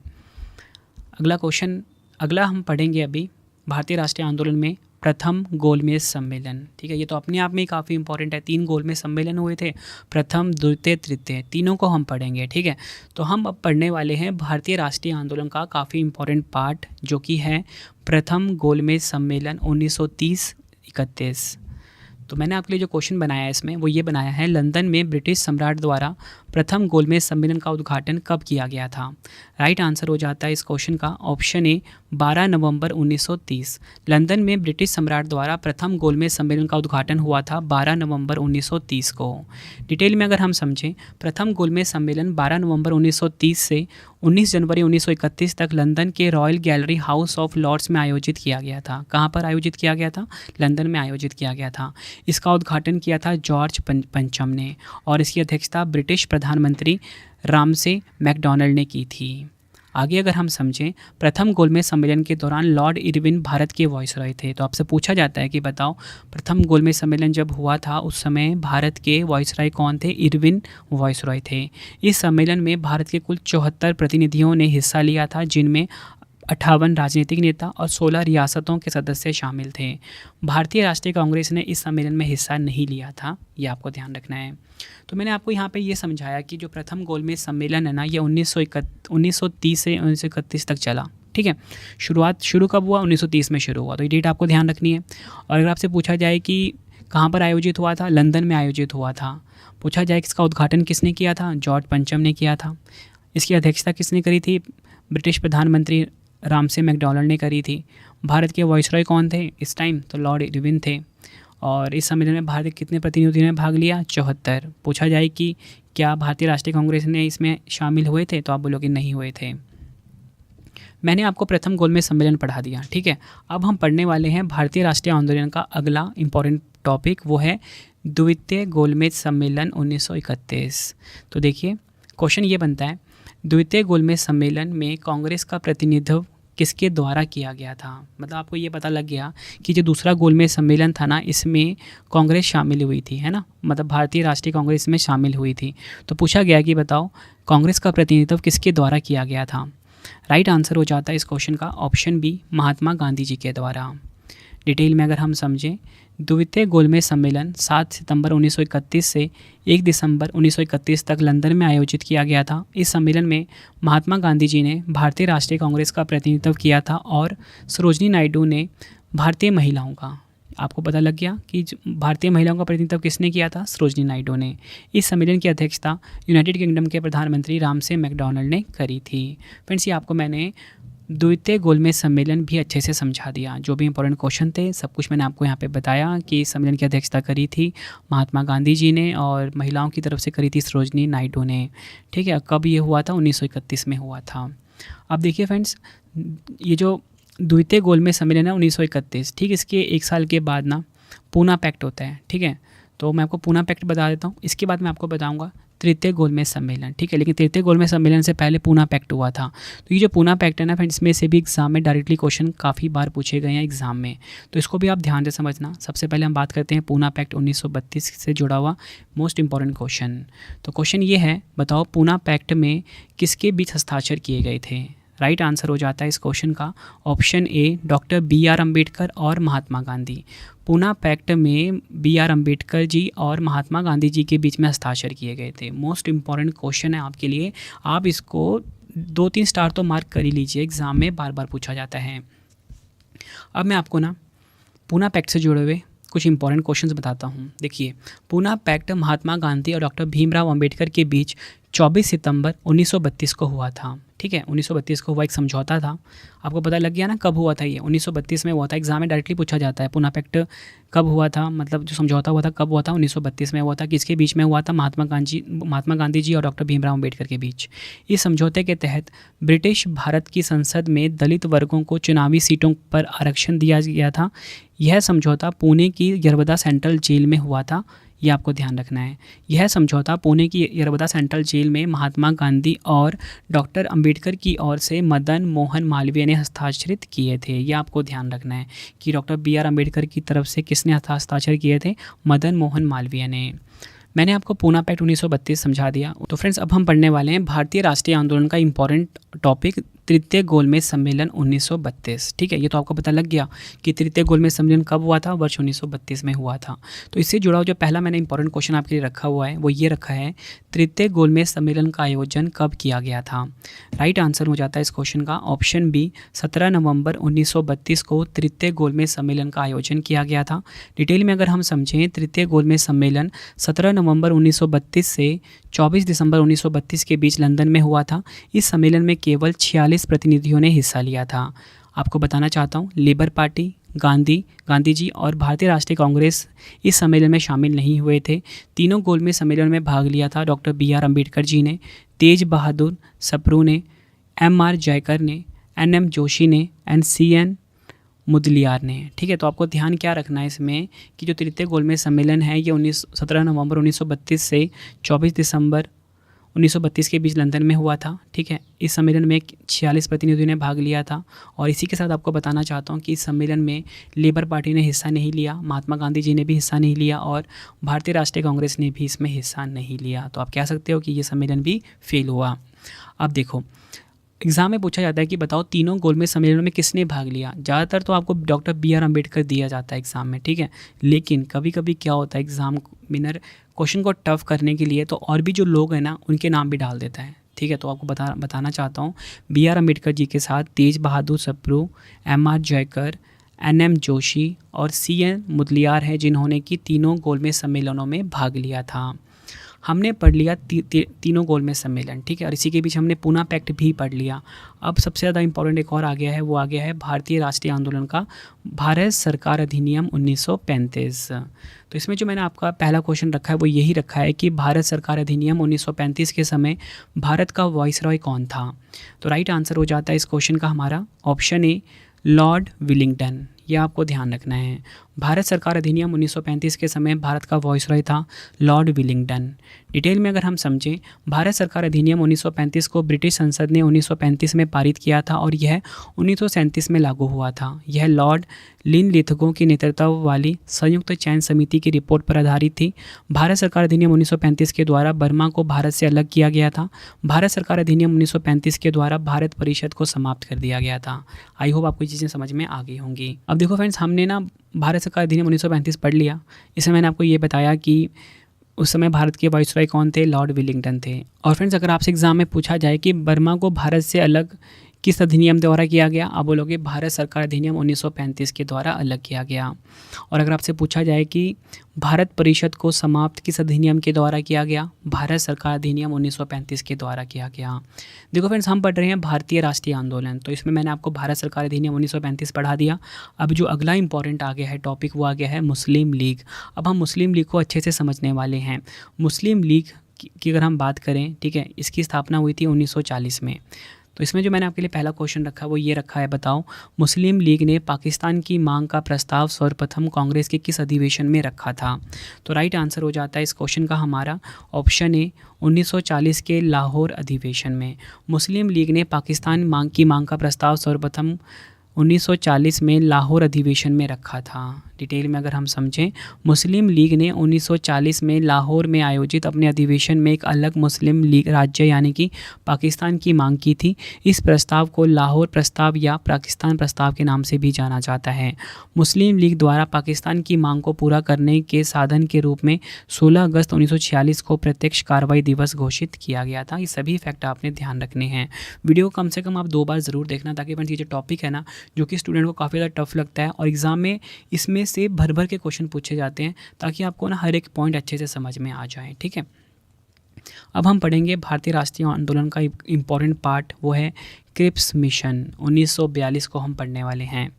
S1: अगला हम पढ़ेंगे अभी भारतीय राष्ट्रीय आंदोलन में प्रथम गोलमेज सम्मेलन, ठीक है। ये तो अपने आप में ही काफ़ी इंपॉर्टेंट है। 3 गोलमेज सम्मेलन हुए थे, प्रथम, द्वितीय, तृतीय, तीनों को हम पढ़ेंगे, ठीक है। तो हम अब पढ़ने वाले हैं भारतीय राष्ट्रीय आंदोलन का काफ़ी इंपॉर्टेंट पार्ट, जो कि है प्रथम गोलमेज सम्मेलन 1930-31। तो मैंने आपके लिए जो क्वेश्चन बनाया है इसमें वो ये बनाया है, लंदन में ब्रिटिश सम्राट द्वारा प्रथम गोलमेज सम्मेलन का उद्घाटन कब किया गया था। राइट आंसर हो जाता है इस क्वेश्चन का ऑप्शन ए 12 नवंबर 1930। लंदन में ब्रिटिश सम्राट द्वारा प्रथम गोलमेज सम्मेलन का उद्घाटन हुआ था 12 नवंबर 1930 को। डिटेल में अगर हम समझें, प्रथम गोलमेज सम्मेलन 12 नवंबर 1930 से 19 जनवरी 1931 तक लंदन के royal gallery house of lords में आयोजित किया गया था। कहाँ पर आयोजित किया गया था? लंदन में आयोजित किया गया था। इसका उद्घाटन किया था जॉर्ज पंचम ने और इसकी अध्यक्षता ब्रिटिश प्रधानमंत्री रामसे मैकडॉनल्ड ने की थी। आगे अगर हम समझें, प्रथम गोलमेज सम्मेलन के दौरान लॉर्ड इरविन भारत के वॉइसरॉय थे। तो आपसे पूछा जाता है कि बताओ, प्रथम गोलमेज सम्मेलन जब हुआ था उस समय भारत के वॉइसरॉय कौन थे? इरविन वॉइसरॉय थे। इस सम्मेलन में भारत के कुल 74 प्रतिनिधियों ने हिस्सा लिया था, जिनमें 58 राजनीतिक नेता और 16 रियासतों के सदस्य शामिल थे। भारतीय राष्ट्रीय कांग्रेस ने इस सम्मेलन में हिस्सा नहीं लिया था, ये आपको ध्यान रखना है। तो मैंने आपको यहाँ पे ये समझाया कि जो प्रथम गोलमेज सम्मेलन है ना, ये 1930 से 1931 तक चला। ठीक है, शुरू कब हुआ? 1930 में शुरू हुआ। तो ये डेट आपको ध्यान रखनी है। और अगर आपसे पूछा जाए कि कहाँ पर आयोजित हुआ था, लंदन में आयोजित हुआ था। पूछा जाए कि इसका उद्घाटन किसने किया था? जॉर्ज पंचम ने किया था। इसकी अध्यक्षता किसने करी थी? ब्रिटिश प्रधानमंत्री रामसे मैकडॉनल्ड ने करी थी। भारत के वॉइसरॉय कौन थे इस टाइम? तो लॉर्ड इरविन थे। और इस सम्मेलन में भारत के कितने प्रतिनिधियों ने भाग लिया? 74। पूछा जाए कि क्या भारतीय राष्ट्रीय कांग्रेस ने इसमें शामिल हुए थे? तो आप बोलोगे नहीं हुए थे। मैंने आपको प्रथम गोलमेज सम्मेलन पढ़ा दिया। ठीक है, अब हम पढ़ने वाले हैं भारतीय राष्ट्रीय आंदोलन का अगला इंपॉर्टेंट टॉपिक, वो है द्वितीय गोलमेज सम्मेलन 1931। तो देखिए, क्वेश्चन ये बनता है, द्वितीय गोलमेज सम्मेलन में कांग्रेस का प्रतिनिधित्व किसके द्वारा किया गया था? मतलब आपको ये पता लग गया कि जो दूसरा गोलमेज सम्मेलन था ना, इसमें कांग्रेस शामिल हुई थी, है ना, मतलब भारतीय राष्ट्रीय कांग्रेस में शामिल हुई थी। तो पूछा गया कि बताओ, कांग्रेस का प्रतिनिधित्व किसके द्वारा किया गया था? राइट आंसर हो जाता है इस क्वेश्चन का ऑप्शन बी, महात्मा गांधी जी के द्वारा। डिटेल में अगर हम समझें, द्वितीय गोलमेज सम्मेलन 7 सितंबर 1931 से 1 दिसंबर 1931 तक लंदन में आयोजित किया गया था। इस सम्मेलन में महात्मा गांधी जी ने भारतीय राष्ट्रीय कांग्रेस का प्रतिनिधित्व किया था और सरोजनी नायडू ने भारतीय महिलाओं का। आपको पता लग गया कि भारतीय महिलाओं का प्रतिनिधित्व किसने किया था? सरोजनी नायडू ने। इस सम्मेलन की अध्यक्षता यूनाइटेड किंगडम के प्रधानमंत्री रामसे मैकडॉनल्ड ने करी थी। फ्रेंड्स, ये आपको मैंने द्वितीय गोलमेज सम्मेलन भी अच्छे से समझा दिया। जो भी इंपॉर्टेंट क्वेश्चन थे सब कुछ मैंने आपको यहाँ पे बताया कि इस सम्मेलन की अध्यक्षता करी थी महात्मा गांधी जी ने और महिलाओं की तरफ से करी थी सरोजनी नायडू ने। ठीक है, कब ये हुआ था? 1931 में हुआ था। अब देखिए फ्रेंड्स, ये जो द्वितीय गोलमेज सम्मेलन है 1931, ठीक, इसके 1 साल के बाद ना पूना पैक्ट होता है। ठीक है, तो मैं आपको पूना पैक्ट बता देता हूँ, इसके बाद मैं आपको बताऊँगा तृतीय गोलमेज सम्मेलन। ठीक है, लेकिन तृतीय गोलमेज सम्मेलन से पहले पूना पैक्ट हुआ था। तो ये जो पूना पैक्ट है ना फ्रेंड्स, इसमें से भी एग्जाम में डायरेक्टली क्वेश्चन काफ़ी बार पूछे गए हैं एग्जाम में, तो इसको भी आप ध्यान से समझना। सबसे पहले हम बात करते हैं पूना पैक्ट 1932 से जुड़ा हुआ मोस्ट इंपॉर्टेंट क्वेश्चन। तो क्वेश्चन ये है, बताओ पूना पैक्ट में किसके बीच हस्ताक्षर किए गए थे? राइट आंसर हो जाता है इस क्वेश्चन का ऑप्शन ए, डॉक्टर BR अम्बेडकर और महात्मा गांधी। पूना पैक्ट में BR अम्बेडकर जी और महात्मा गांधी जी के बीच में हस्ताक्षर किए गए थे। मोस्ट इंपॉर्टेंट क्वेश्चन है आपके लिए, आप इसको 2-3 स्टार तो मार्क कर ही लीजिए, एग्जाम में बार बार पूछा जाता है। अब मैं आपको ना पूना पैक्ट से जुड़े हुए कुछ इंपॉर्टेंट क्वेश्चंस बताता हूँ। देखिए, पूना पैक्ट महात्मा गांधी और डॉक्टर भीमराव अंबेडकर के बीच 24 सितंबर 1932 को हुआ था। ठीक है, 1932 को हुआ, एक समझौता था। आपको पता लग गया ना कब हुआ था? ये 1932 में हुआ था। एग्जाम में डायरेक्टली पूछा जाता है पूना पैक्ट कब हुआ था, मतलब जो समझौता हुआ था कब हुआ था? 1932 में हुआ था। किसके बीच में हुआ था? महात्मा गांधी जी और डॉक्टर भीमराव अम्बेडकर के बीच। इस समझौते के तहत ब्रिटिश भारत की संसद में दलित वर्गों को चुनावी सीटों पर आरक्षण दिया गया था। यह समझौता पुणे की यरवदा सेंट्रल जेल में हुआ था, ये आपको ध्यान रखना है। यह समझौता पुणे की यरवदा सेंट्रल जेल में महात्मा गांधी और डॉक्टर अंबेडकर की ओर से मदन मोहन मालवीय ने हस्ताक्षरित किए थे। ये आपको ध्यान रखना है कि डॉक्टर BR अम्बेडकर की तरफ से किसने हस्ताक्षर किए थे? मदन मोहन मालवीय ने। मैंने आपको पूना पैक्ट 1932 समझा दिया। तो फ्रेंड्स, अब हम पढ़ने वाले हैं भारतीय राष्ट्रीय आंदोलन का इंपॉर्टेंट टॉपिक तृतीय गोलमेज सम्मेलन 1932। ठीक है, ये तो आपको पता लग गया कि तृतीय गोलमेज सम्मेलन कब हुआ था, वर्ष 1932 में हुआ था। तो इससे जुड़ा हुआ जो पहला मैंने इंपॉर्टेंट क्वेश्चन आपके लिए रखा हुआ है वो ये रखा है, तृतीय गोलमेज सम्मेलन का आयोजन कब किया गया था। राइट आंसर हो जाता है इस क्वेश्चन का ऑप्शन बी, 17 नवंबर 1932 को तृतीय गोलमेज सम्मेलन का आयोजन किया गया था। डिटेल में अगर हम समझें, तृतीय गोलमेज सम्मेलन 17 नवंबर 1932 से 24 दिसंबर 1932 के बीच लंदन में हुआ था। इस सम्मेलन में केवल 46 प्रतिनिधियों ने हिस्सा लिया था। आपको बताना चाहता हूँ, लेबर पार्टी, गांधी जी और भारतीय राष्ट्रीय कांग्रेस इस सम्मेलन में शामिल नहीं हुए थे। तीनों गोलमेज सम्मेलन में भाग लिया था डॉक्टर BR अम्बेडकर जी ने, तेज बहादुर सप्रू ने, MR जयकर ने, NM जोशी ने, CN मुदलियार ने। ठीक है, तो आपको ध्यान क्या रखना है इसमें कि जो तृतीय गोलमेज सम्मेलन है ये 17 नवंबर 1932 से 24 दिसंबर 1932 के बीच लंदन में हुआ था। ठीक है, इस सम्मेलन में 46 प्रतिनिधियों ने भाग लिया था। और इसी के साथ आपको बताना चाहता हूँ कि इस सम्मेलन में लेबर पार्टी ने हिस्सा नहीं लिया, महात्मा गांधी जी ने भी हिस्सा नहीं लिया और भारतीय राष्ट्रीय कांग्रेस ने भी इसमें हिस्सा नहीं लिया। तो आप कह सकते हो कि ये सम्मेलन भी फेल हुआ। अब देखो, एग्ज़ाम में पूछा जाता है कि बताओ तीनों गोलमेज सम्मेलनों में किसने भाग लिया। ज़्यादातर तो आपको डॉक्टर BR अम्बेडकर दिया जाता है एग्ज़ाम में। ठीक है, लेकिन कभी कभी क्या होता है, एग्जामिनर क्वेश्चन को टफ करने के लिए तो और भी जो लोग हैं ना उनके नाम भी डाल देता है। ठीक है, तो आपको बताना चाहता हूँ, BR अम्बेडकर जी के साथ तेज बहादुर सप्रू, MR जयकर, NM जोशी और CN मुदलियार हैं जिन्होंने कि तीनों गोलमेज सम्मेलनों में भाग लिया था। हमने पढ़ लिया तीनों गोलमेज सम्मेलन। ठीक है, और इसी के बीच हमने पूना पैक्ट भी पढ़ लिया। अब सबसे ज़्यादा इंपॉर्टेंट एक और आ गया है, वो आ गया है भारतीय राष्ट्रीय आंदोलन का भारत सरकार अधिनियम 1935। तो इसमें जो मैंने आपका पहला क्वेश्चन रखा है वो यही रखा है कि भारत सरकार अधिनियम 1935 के समय भारत का वाइसरॉय कौन था। तो राइट आंसर हो जाता है इस क्वेश्चन का हमारा ऑप्शन ए, लॉर्ड विलिंगटन। ये आपको ध्यान रखना है। भारत सरकार अधिनियम 1935 के समय भारत का वाइसरॉय था लॉर्ड विलिंगटन। डिटेल में अगर हम समझें, भारत सरकार अधिनियम 1935 को ब्रिटिश संसद ने 1935 में पारित किया था और यह 1937 में लागू हुआ था। यह लॉर्ड लिनलिथगो की नेतृत्व वाली संयुक्त चयन समिति की रिपोर्ट पर आधारित थी। भारत सरकार अधिनियम 1935 के द्वारा बर्मा को भारत से अलग किया गया था। भारत सरकार अधिनियम 1935 के द्वारा भारत परिषद को समाप्त कर दिया गया था। आई होप आपको ये चीज़ें समझ में आ गई होंगी। अब देखो फ्रेंड्स, हमने ना भारत सरकार अधिनियम 1935 पढ़ लिया। इसमें मैंने आपको ये बताया कि उस समय भारत के वाइसरॉय कौन थे, लॉर्ड विलिंगटन थे। और फ्रेंड्स, अगर आपसे एग्जाम में पूछा जाए कि बर्मा को भारत से अलग किस अधिनियम द्वारा किया गया, आप बोलोगे भारत सरकार अधिनियम 1935 के द्वारा अलग किया गया। और अगर आपसे पूछा जाए कि भारत परिषद को समाप्त किस अधिनियम के द्वारा किया गया, भारत सरकार अधिनियम 1935 के द्वारा किया गया। देखो फ्रेंड्स, हम पढ़ रहे हैं भारतीय राष्ट्रीय आंदोलन, तो इसमें मैंने आपको भारत सरकार अधिनियम 1935 पढ़ा दिया। अब जो अगला इंपॉर्टेंट आ गया है टॉपिक, वो आ गया है मुस्लिम लीग। अब हम मुस्लिम लीग को अच्छे से समझने वाले हैं। मुस्लिम लीग की अगर हम बात करें, ठीक है, इसकी स्थापना हुई थी 1940 में। तो इसमें जो मैंने आपके लिए पहला क्वेश्चन रखा वो ये रखा है, बताओ मुस्लिम लीग ने पाकिस्तान की मांग का प्रस्ताव सर्वप्रथम कांग्रेस के किस अधिवेशन में रखा था। तो राइट आंसर हो जाता है इस क्वेश्चन का हमारा ऑप्शन ए, 1940 के लाहौर अधिवेशन में मुस्लिम लीग ने पाकिस्तान की मांग का प्रस्ताव सर्वप्रथम 1940 में लाहौर अधिवेशन में रखा था। डिटेल में अगर हम समझें, मुस्लिम लीग ने 1940 में लाहौर में आयोजित अपने अधिवेशन में एक अलग मुस्लिम लीग राज्य यानी कि पाकिस्तान की मांग की थी। इस प्रस्ताव को लाहौर प्रस्ताव या पाकिस्तान प्रस्ताव के नाम से भी जाना जाता है। मुस्लिम लीग द्वारा पाकिस्तान की मांग को पूरा करने के साधन के रूप में 16 अगस्त 1946 को प्रत्यक्ष कार्रवाई दिवस घोषित किया गया था। ये सभी फैक्ट आपने ध्यान रखने हैं। वीडियो कम से कम आप 2 बार ज़रूर देखना, ताकि फ्रेंड्स ये जो टॉपिक है ना, जो कि स्टूडेंट को काफ़ी ज़्यादा टफ लगता है और एग्ज़ाम में इसमें से भर भर के क्वेश्चन पूछे जाते हैं, ताकि आपको ना हर एक पॉइंट अच्छे से समझ में आ जाए। ठीक है, अब हम पढ़ेंगे भारतीय राष्ट्रीय आंदोलन का इम्पॉर्टेंट पार्ट, वो है क्रिप्स मिशन। 1942 को हम पढ़ने वाले हैं।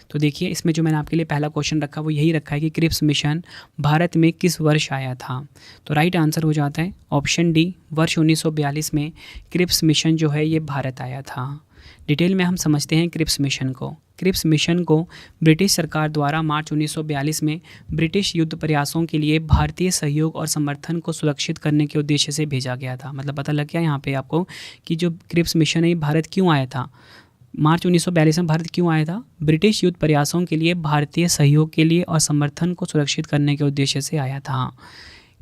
S1: तो देखिए, इसमें जो मैंने आपके लिए पहला क्वेश्चन रखा वो यही रखा है कि क्रिप्स मिशन भारत में किस वर्ष आया था। तो राइट आंसर हो जाता है ऑप्शन डी, वर्ष 1942 में क्रिप्स मिशन जो है ये भारत आया था। डिटेल में हम समझते हैं क्रिप्स मिशन को। क्रिप्स मिशन को ब्रिटिश सरकार द्वारा मार्च 1942 में ब्रिटिश युद्ध प्रयासों के लिए भारतीय सहयोग और समर्थन को सुरक्षित करने के उद्देश्य से भेजा गया था। मतलब पता लग गया यहाँ पे आपको कि जो क्रिप्स मिशन है भारत क्यों आया था, मार्च 1942 में भारत क्यों आया था। ब्रिटिश युद्ध प्रयासों के लिए भारतीय सहयोग के लिए और समर्थन को सुरक्षित करने के उद्देश्य से आया था।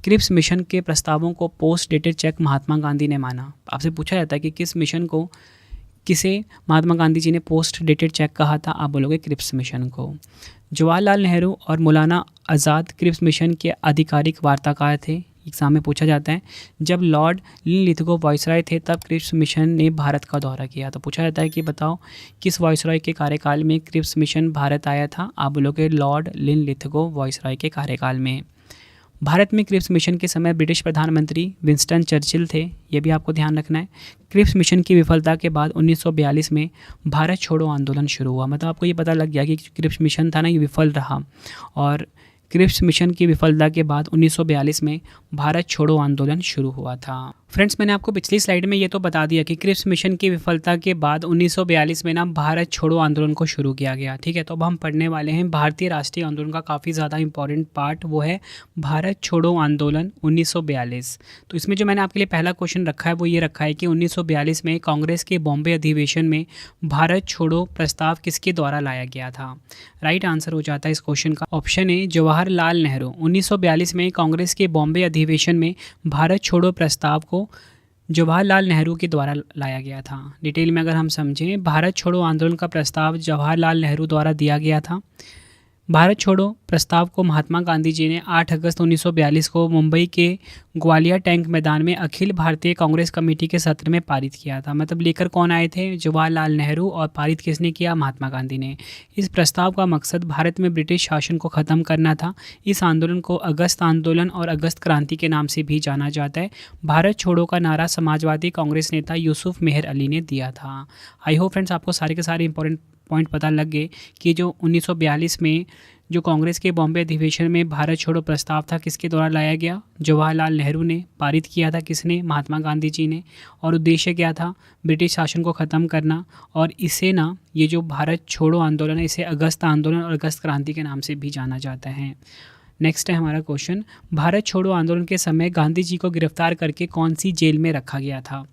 S1: क्रिप्स मिशन के प्रस्तावों को post dated cheque Mahatma Gandhi ने माना। आपसे पूछा जाता है कि किस मिशन को किसे महात्मा गांधी जी ने पोस्ट डेटेड चेक कहा था? आप बोलोगे क्रिप्स मिशन को। जवाहरलाल नेहरू और मौलाना आज़ाद क्रिप्स मिशन के आधिकारिक वार्ताकार थे। एग्जाम में पूछा जाता है। जब लॉर्ड लिथगो वायसराय थे तब क्रिप्स मिशन ने भारत का दौरा किया। तो पूछा जाता है कि बताओ किस वायसराय के कार्यकाल में क्रिप्स मिशन भारत आया था? आप बोलोगे लॉर्ड लिथगो वायसराय के कार्यकाल में। भारत में क्रिप्स मिशन के समय ब्रिटिश प्रधानमंत्री विंस्टन चर्चिल थे, ये भी आपको ध्यान रखना है। क्रिप्स मिशन की विफलता के बाद 1942 में भारत छोड़ो आंदोलन शुरू हुआ। मतलब आपको ये पता लग गया कि क्रिप्स मिशन था ना, ये विफल रहा, और क्रिप्स मिशन की विफलता के बाद 1942 में भारत छोड़ो आंदोलन शुरू हुआ था। फ्रेंड्स, मैंने आपको पिछली स्लाइड में ये तो बता दिया कि क्रिप्स मिशन की विफलता के बाद 1942 में ना भारत छोड़ो आंदोलन को शुरू किया गया। ठीक है, तो अब हम पढ़ने वाले हैं भारतीय राष्ट्रीय आंदोलन का काफ़ी ज़्यादा इंपॉर्टेंट पार्ट, वो है भारत छोड़ो आंदोलन 1942। तो इसमें जो मैंने आपके लिए पहला क्वेश्चन रखा है वो ये रखा है कि 1942 में कांग्रेस के बॉम्बे अधिवेशन में भारत छोड़ो प्रस्ताव किसके द्वारा लाया गया था? राइट आंसर हो जाता है इस क्वेश्चन का ऑप्शन ए, जवाहरलाल नेहरू। 1942 में कांग्रेस के बॉम्बे अधिवेशन में भारत छोड़ो प्रस्ताव को जवाहरलाल नेहरू के द्वारा लाया गया था। डिटेल में अगर हम समझें, भारत छोड़ो आंदोलन का प्रस्ताव जवाहरलाल नेहरू द्वारा दिया गया था। भारत छोड़ो प्रस्ताव को महात्मा गांधी जी ने 8 अगस्त 1942 को मुंबई के ग्वालियर टैंक मैदान में अखिल भारतीय कांग्रेस कमेटी के सत्र में पारित किया था। मतलब लेकर कौन आए थे? जवाहरलाल नेहरू। और पारित किसने किया? महात्मा गांधी ने। इस प्रस्ताव का मकसद भारत में ब्रिटिश शासन को ख़त्म करना था। इस आंदोलन को अगस्त आंदोलन और अगस्त क्रांति के नाम से भी जाना जाता है। भारत छोड़ो का नारा समाजवादी कांग्रेस नेता यूसुफ मेहर अली ने दिया था। आई होप फ्रेंड्स आपको सारे के सारे इंपॉर्टेंट पॉइंट पता लग गए कि जो 1942 में जो कांग्रेस के बॉम्बे अधिवेशन में भारत छोड़ो प्रस्ताव था किसके द्वारा लाया गया? जवाहरलाल नेहरू ने। पारित किया था किसने? महात्मा गांधी जी ने। और उद्देश्य क्या था? ब्रिटिश शासन को ख़त्म करना। और इसे ना, ये जो भारत छोड़ो आंदोलन है, इसे अगस्त आंदोलन और अगस्त क्रांति के नाम से भी जाना जाता है। नेक्स्ट है हमारा क्वेश्चन, भारत छोड़ो आंदोलन के समय गांधी जी को गिरफ्तार करके कौन सी जेल में रखा गया था?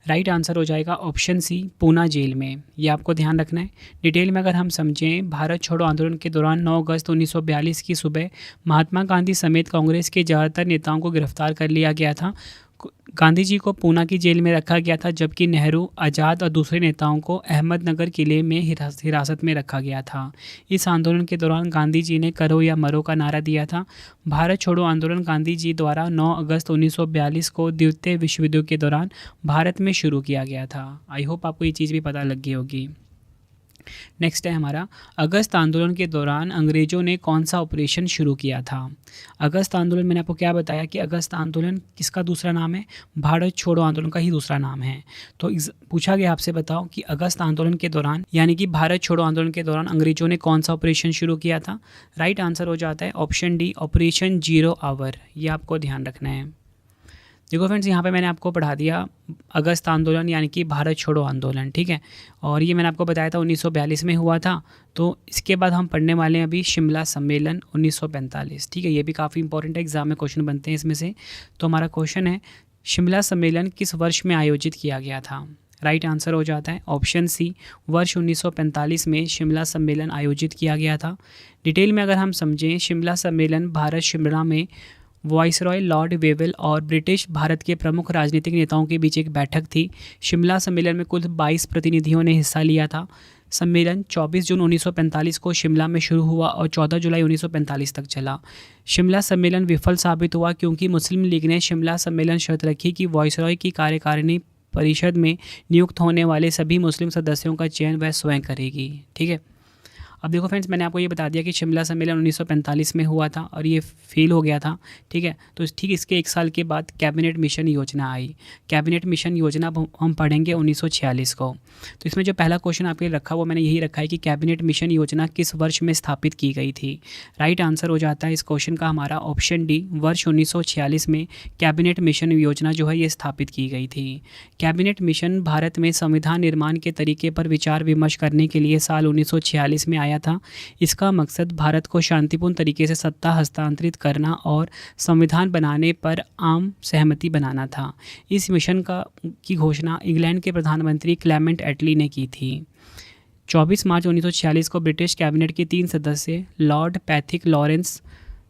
S1: राइट आंसर हो जाएगा ऑप्शन सी, पूना जेल में। ये आपको ध्यान रखना है। डिटेल में अगर हम समझें, भारत छोड़ो आंदोलन के दौरान 9 अगस्त 1942 की सुबह महात्मा गांधी समेत कांग्रेस के ज़्यादातर नेताओं को गिरफ्तार कर लिया गया था। गांधी जी को पूना की जेल में रखा गया था, जबकि नेहरू, आज़ाद और दूसरे नेताओं को अहमदनगर किले में हिरासत में रखा गया था। इस आंदोलन के दौरान गांधी जी ने करो या मरो का नारा दिया था। भारत छोड़ो आंदोलन गांधी जी द्वारा 9 अगस्त 1942 को द्वितीय विश्व युद्ध के दौरान भारत में शुरू किया गया था। आई होप आपको ये चीज़ भी पता लग गई होगी। नेक्स्ट है हमारा, अगस्त आंदोलन के दौरान अंग्रेज़ों ने कौन सा ऑपरेशन शुरू किया था? अगस्त आंदोलन, मैंने आपको क्या बताया कि अगस्त आंदोलन किसका दूसरा नाम है? भारत छोड़ो आंदोलन का ही दूसरा नाम है। तो पूछा गया आपसे, बताओ कि अगस्त आंदोलन के दौरान, यानी कि भारत छोड़ो आंदोलन के दौरान अंग्रेज़ों ने कौन सा ऑपरेशन शुरू किया था? राइट आंसर हो जाता है option D, operation zero hour. ये आपको ध्यान रखना है। देखो फ्रेंड्स, यहाँ पे मैंने आपको पढ़ा दिया अगस्त आंदोलन यानी कि भारत छोड़ो आंदोलन, ठीक है। और ये मैंने आपको बताया था 1942 में हुआ था। तो इसके बाद हम पढ़ने वाले हैं अभी शिमला सम्मेलन 1945, ठीक है। ये भी काफ़ी इंपॉर्टेंट है, एग्जाम में क्वेश्चन बनते हैं इसमें से। तो हमारा क्वेश्चन है, शिमला सम्मेलन किस वर्ष में आयोजित किया गया था? राइट आंसर हो जाता है ऑप्शन सी, वर्ष 1945 में शिमला सम्मेलन आयोजित किया गया था। डिटेल में अगर हम समझें, शिमला सम्मेलन भारत शिमला में वाइसरॉय लॉर्ड वेवेल और ब्रिटिश भारत के प्रमुख राजनीतिक नेताओं के बीच एक बैठक थी। शिमला सम्मेलन में कुल 22 प्रतिनिधियों ने हिस्सा लिया था। सम्मेलन 24 जून 1945 को शिमला में शुरू हुआ और 14 जुलाई 1945 तक चला। शिमला सम्मेलन विफल साबित हुआ क्योंकि मुस्लिम लीग ने शिमला सम्मेलन शर्त रखी कि वाइसरॉय की कार्यकारिणी परिषद में नियुक्त होने वाले सभी मुस्लिम सदस्यों का चयन वह स्वयं करेगी, ठीक है। अब देखो फ्रेंड्स, मैंने आपको ये बता दिया कि शिमला सम्मेलन 1945 में हुआ था और ये फेल हो गया था, ठीक है। तो ठीक इसके 1 साल के बाद कैबिनेट मिशन योजना आई। कैबिनेट मिशन योजना हम पढ़ेंगे 1946 को। तो इसमें जो पहला क्वेश्चन आपके रखा वो मैंने यही रखा है कि कैबिनेट मिशन योजना किस वर्ष में स्थापित की गई थी? राइट आंसर हो जाता है इस क्वेश्चन का हमारा ऑप्शन डी, वर्ष 1946 में कैबिनेट मिशन योजना जो है ये स्थापित की गई थी। कैबिनेट मिशन भारत में संविधान निर्माण के तरीके पर विचार विमर्श करने के लिए साल 1946 में आया था। इसका मकसद भारत को शांतिपूर्ण तरीके से सत्ता हस्तांतरित करना और संविधान बनाने पर आम सहमति बनाना था। इस मिशन की घोषणा इंग्लैंड के प्रधानमंत्री क्लेमेंट एटली ने की थी। 24 मार्च 1946 को ब्रिटिश कैबिनेट के 3 सदस्य lord Pethick Lawrence,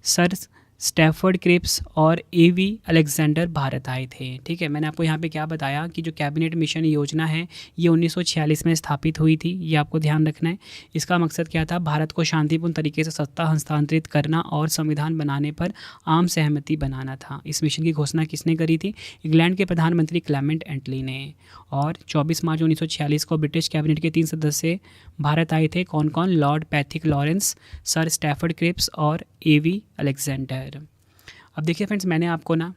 S1: sir Stafford Cripps और एवी अलेक्जेंडर भारत आए थे। ठीक है, मैंने आपको यहाँ पे क्या बताया कि जो कैबिनेट मिशन योजना है ये 1946 में स्थापित हुई थी, ये आपको ध्यान रखना है। इसका मकसद क्या था? भारत को शांतिपूर्ण तरीके से सत्ता हस्तांतरित करना और संविधान बनाने पर आम सहमति बनाना था। इस मिशन की घोषणा किसने करी थी? इंग्लैंड के प्रधानमंत्री क्लेमेंट एटली ने। और 24 मार्च 1946 को ब्रिटिश कैबिनेट के 3 सदस्य भारत आए थे। कौन कौन? Lord Pethick Lawrence, sir Stafford Cripps और एवी अलेक्जेंडर। अब देखिए फ्रेंड्स, मैंने आपको ना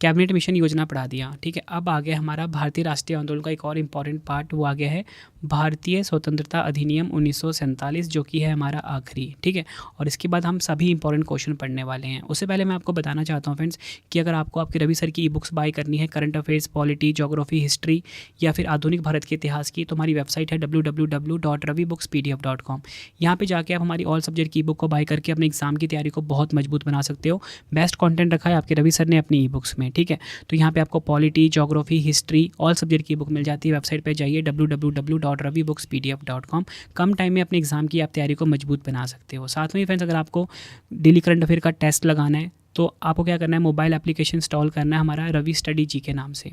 S1: कैबिनेट मिशन योजना पढ़ा दिया। ठीक है, अब आ गया हमारा भारतीय राष्ट्रीय आंदोलन का एक और इम्पॉर्टेंट पार्ट, वो आ गया है भारतीय स्वतंत्रता अधिनियम 1947, जो कि है हमारा आखिरी। ठीक है, और इसके बाद हम सभी इंपॉर्टेंट क्वेश्चन पढ़ने वाले हैं। उससे पहले मैं आपको बताना चाहता हूँ फ्रेंड्स कि अगर आपको आपके रवि सर की ई बुक्स बाय करनी है, current affairs, polity, geography, history या फिर आधुनिक भारत के इतिहास की, तो हमारी वेबसाइट है www.ravibookspdf.com। यहाँ पे जाके आप हमारी ऑल सब्जेक्ट की ई बुक को बाय करके अपने एग्जाम की तैयारी को बहुत मजबूत बना सकते हो। बेस्ट कंटेंट रखा है आपके रवि सर ने अपनी ई बुक्स में। ठीक है, तो यहाँ पे आपको polity, geography, history, all subject की बुक मिल जाती है। वेबसाइट पे जाइए www.ravibookspdf.com। कम टाइम में अपने एग्जाम की आप तैयारी को मजबूत बना सकते हो। साथ में फ्रेंड्स, अगर आपको डेली करंट अफेयर का टेस्ट लगाना है तो आपको क्या करना है? मोबाइल एप्लीकेशन इंस्टॉल करना है हमारा रवि स्टडी जी के नाम से।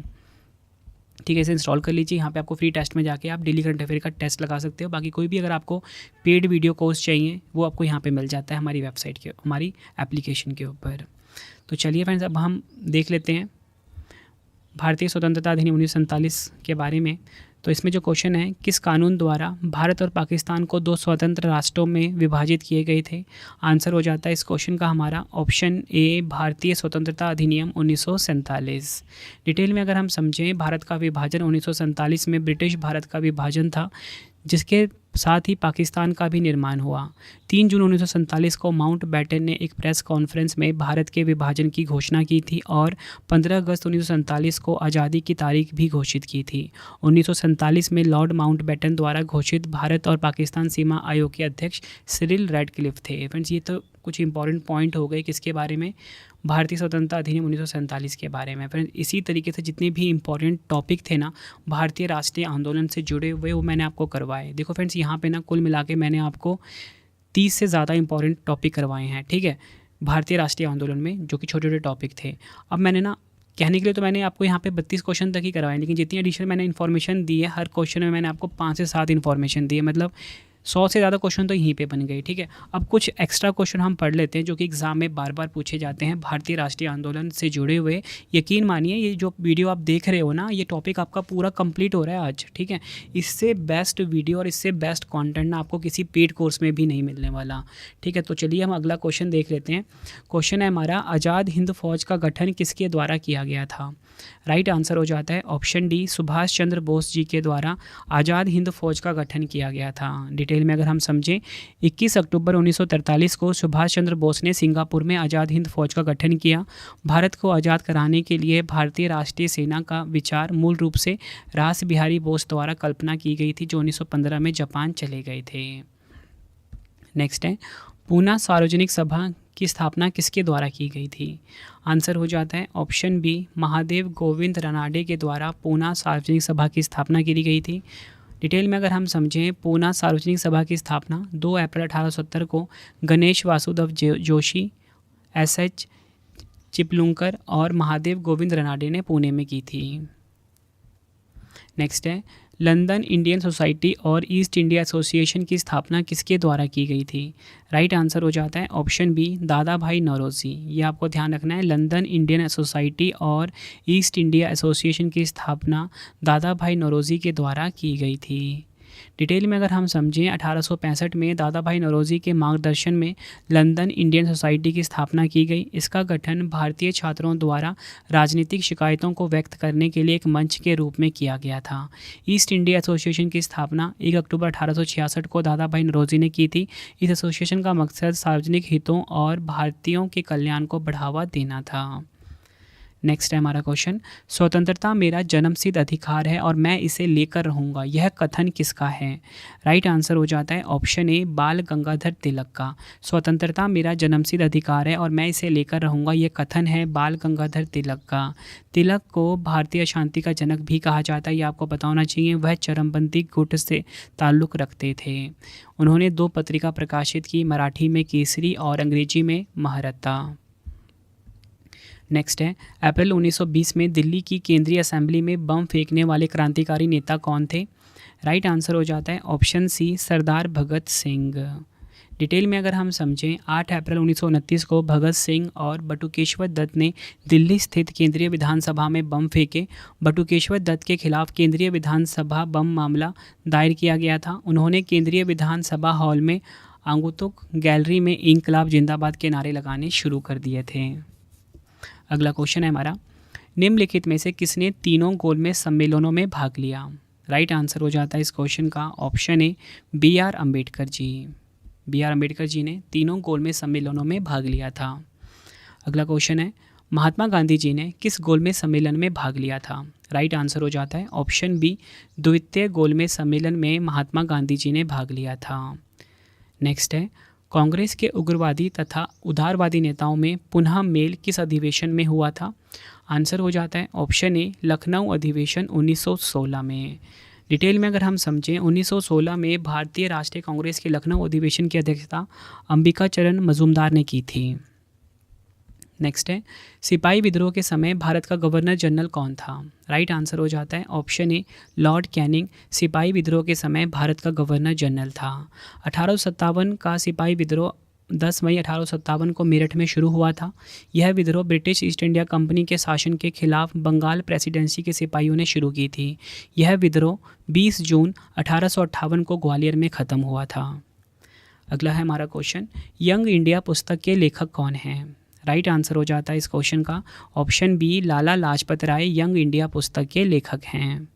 S1: ठीक है, इसे इंस्टॉल कर लीजिए। यहाँ पे आपको फ्री टेस्ट में जाके आप डेली करंट अफेयर का टेस्ट लगा सकते हो। बाकी कोई भी अगर आपको पेड वीडियो कोर्स चाहिए वो आपको यहाँ पे मिल जाता है हमारी वेबसाइट के, हमारी एप्लीकेशन के ऊपर। तो चलिए फ्रेंड्स, अब हम देख लेते हैं भारतीय स्वतंत्रता अधिनियम 1947 के बारे में। तो इसमें जो क्वेश्चन है, किस कानून द्वारा भारत और पाकिस्तान को 2 स्वतंत्र राष्ट्रों में विभाजित किए गए थे? आंसर हो जाता है इस क्वेश्चन का हमारा ऑप्शन ए, भारतीय स्वतंत्रता अधिनियम 1947। डिटेल में अगर हम समझें, भारत का विभाजन 1947 में ब्रिटिश भारत का विभाजन था, जिसके साथ ही पाकिस्तान का भी निर्माण हुआ। 3 जून 1947 को माउंट बैटन ने एक प्रेस कॉन्फ्रेंस में भारत के विभाजन की घोषणा की थी और 15 अगस्त 1947 को आज़ादी की तारीख भी घोषित की थी। 1947 में लॉर्ड माउंट बैटन द्वारा घोषित भारत और पाकिस्तान सीमा आयोग के अध्यक्ष सिरिल रैडक्लिफ थे। फ्रेंड्स, ये तो कुछ इंपॉर्टेंट पॉइंट हो गए किसके बारे में? भारतीय स्वतंत्रता अधिनियम 1947 के बारे में। फ्रेंड्स, इसी तरीके से जितने भी इंपॉर्टेंट टॉपिक थे ना भारतीय राष्ट्रीय आंदोलन से जुड़े हुए, वो मैंने आपको करवाए। देखो फ्रेंड्स, यहाँ पे ना कुल मिला के मैंने आपको 30 से ज़्यादा इंपॉर्टेंट टॉपिक करवाए हैं। ठीक है, भारतीय राष्ट्रीय आंदोलन में, जो कि छोटे छोटे टॉपिक थे। अब मैंने ना कहने के लिए तो मैंने आपको यहाँ पे 32 क्वेश्चन तक ही करवाए, लेकिन जितनी एडिशनल मैंने इन्फॉर्मेशन दी है, हर क्वेश्चन में मैंने आपको 5 से 7 इन्फॉर्मेशन दी है। मतलब 100 से ज़्यादा क्वेश्चन तो यहीं पे बन गए। ठीक है, अब कुछ एक्स्ट्रा क्वेश्चन हम पढ़ लेते हैं जो कि एग्जाम में बार बार पूछे जाते हैं भारतीय राष्ट्रीय आंदोलन से जुड़े हुए। यकीन मानिए, ये जो वीडियो आप देख रहे हो ना, ये टॉपिक आपका पूरा कंप्लीट हो रहा है आज। ठीक है, इससे बेस्ट वीडियो और इससे बेस्ट कंटेंट ना आपको किसी पेड कोर्स में भी नहीं मिलने वाला। ठीक है, तो चलिए हम अगला क्वेश्चन देख लेते हैं। क्वेश्चन है हमारा, आज़ाद हिंद फौज का गठन किसके द्वारा किया गया था? राइट आंसर हो जाता है ऑप्शन डी, सुभाष चंद्र बोस जी के द्वारा आज़ाद हिंद फौज का गठन किया गया था। डिटेल में अगर हम समझें, 21 अक्टूबर 1943 को सुभाष चंद्र बोस ने सिंगापुर में आज़ाद हिंद फौज का गठन किया। भारत को आज़ाद कराने के लिए भारतीय राष्ट्रीय सेना का विचार मूल रूप से रास बिहारी बोस द्वारा कल्पना की गई थी, जो 1915 में जापान चले गए थे। नेक्स्ट है, पूना सार्वजनिक सभा की स्थापना किसके द्वारा की गई थी? आंसर हो जाता है ऑप्शन बी, महादेव गोविंद रनाडे के द्वारा पूना सार्वजनिक सभा की स्थापना की गई थी। डिटेल में अगर हम समझें, पूना सार्वजनिक सभा की स्थापना 2 अप्रैल 1870 को गणेश वासुदेव जोशी, एस.एच. चिपलुंकर और महादेव गोविंद रनाडे ने पुणे में की थी। नेक्स्ट है, लंदन इंडियन सोसाइटी और ईस्ट इंडिया एसोसिएशन की स्थापना किसके द्वारा की गई थी? राइट आंसर हो जाता है ऑप्शन बी, दादा भाई नौरोजी। ये आपको ध्यान रखना है, लंदन इंडियन सोसाइटी और ईस्ट इंडिया एसोसिएशन की स्थापना दादा भाई नौरोजी के द्वारा की गई थी। डिटेल में अगर हम समझें, 1865 में दादा भाई नौरोजी के मार्गदर्शन में लंदन इंडियन सोसाइटी की स्थापना की गई। इसका गठन भारतीय छात्रों द्वारा राजनीतिक शिकायतों को व्यक्त करने के लिए एक मंच के रूप में किया गया था। ईस्ट इंडिया एसोसिएशन की स्थापना 1 अक्टूबर 1866 को दादा भाई नौरोजी ने की थी। इस एसोसिएशन का मकसद सार्वजनिक हितों और भारतीयों के कल्याण को बढ़ावा देना था। नेक्स्ट है हमारा क्वेश्चन, स्वतंत्रता मेरा जन्मसिद्ध अधिकार है और मैं इसे लेकर रहूँगा, यह कथन किसका है? राइट आंसर हो जाता है ऑप्शन ए, बाल गंगाधर तिलक का। स्वतंत्रता मेरा जन्मसिद्ध अधिकार है और मैं इसे लेकर रहूँगा, यह कथन है बाल गंगाधर तिलक का। तिलक को भारतीय शांति का जनक भी कहा जाता है, ये आपको पता होना चाहिए। वह चरमपंथी गुट से ताल्लुक़ रखते थे। उन्होंने 2 पत्रिका प्रकाशित की, मराठी में केसरी और अंग्रेजी में महारत्ता। नेक्स्ट है, अप्रैल 1920 में दिल्ली की केंद्रीय असेंबली में बम फेंकने वाले क्रांतिकारी नेता कौन थे? राइट आंसर हो जाता है ऑप्शन सी, सरदार भगत सिंह। डिटेल में अगर हम समझें, 8 अप्रैल 1929 को भगत सिंह और बटुकेश्वर दत्त ने दिल्ली स्थित केंद्रीय विधानसभा में बम फेंके। बटुकेश्वर दत्त के खिलाफ केंद्रीय विधानसभा बम मामला दायर किया गया था। उन्होंने केंद्रीय विधानसभा हॉल में आगंतुक गैलरी में इंकलाब जिंदाबाद के नारे लगाने शुरू कर दिए थे। अगला क्वेश्चन है हमारा, निम्नलिखित में से किसने तीनों गोलमेज सम्मेलनों में भाग लिया? राइट आंसर हो जाता है इस क्वेश्चन का option A, B R Ambedkar ji. B R Ambedkar ji ने तीनों गोलमेज सम्मेलनों में भाग लिया था। अगला क्वेश्चन है, महात्मा गांधी जी ने किस गोलमेज सम्मेलन में भाग लिया था? राइट आंसर हो जाता है ऑप्शन बी, द्वितीय गोलमेज सम्मेलन में महात्मा गांधी जी ने भाग लिया था। नेक्स्ट है, कांग्रेस के उग्रवादी तथा उदारवादी नेताओं में पुनः मेल किस अधिवेशन में हुआ था? आंसर हो जाता है ऑप्शन ए, लखनऊ अधिवेशन 1916 में। डिटेल में अगर हम समझें, 1916 में भारतीय राष्ट्रीय कांग्रेस के लखनऊ अधिवेशन की अध्यक्षता अंबिका चरण मजूमदार ने की थी। नेक्स्ट है, सिपाही विद्रोह के समय भारत का गवर्नर जनरल कौन था? राइट आंसर हो जाता है ऑप्शन ए, लॉर्ड कैनिंग सिपाही विद्रोह के समय भारत का गवर्नर जनरल था। 1857 का सिपाही विद्रोह 10 मई 1857 को मेरठ में शुरू हुआ था। यह विद्रोह ब्रिटिश ईस्ट इंडिया कंपनी के शासन के खिलाफ बंगाल प्रेसिडेंसी के सिपाहियों ने शुरू की थी। यह विद्रोह 20 जून 1858 को ग्वालियर में ख़त्म हुआ था। अगला है हमारा क्वेश्चन, यंग इंडिया पुस्तक के लेखक कौन हैं? राइट आंसर हो जाता है इस क्वेश्चन का option B, Lala Lajpat Rai young India पुस्तक के लेखक हैं।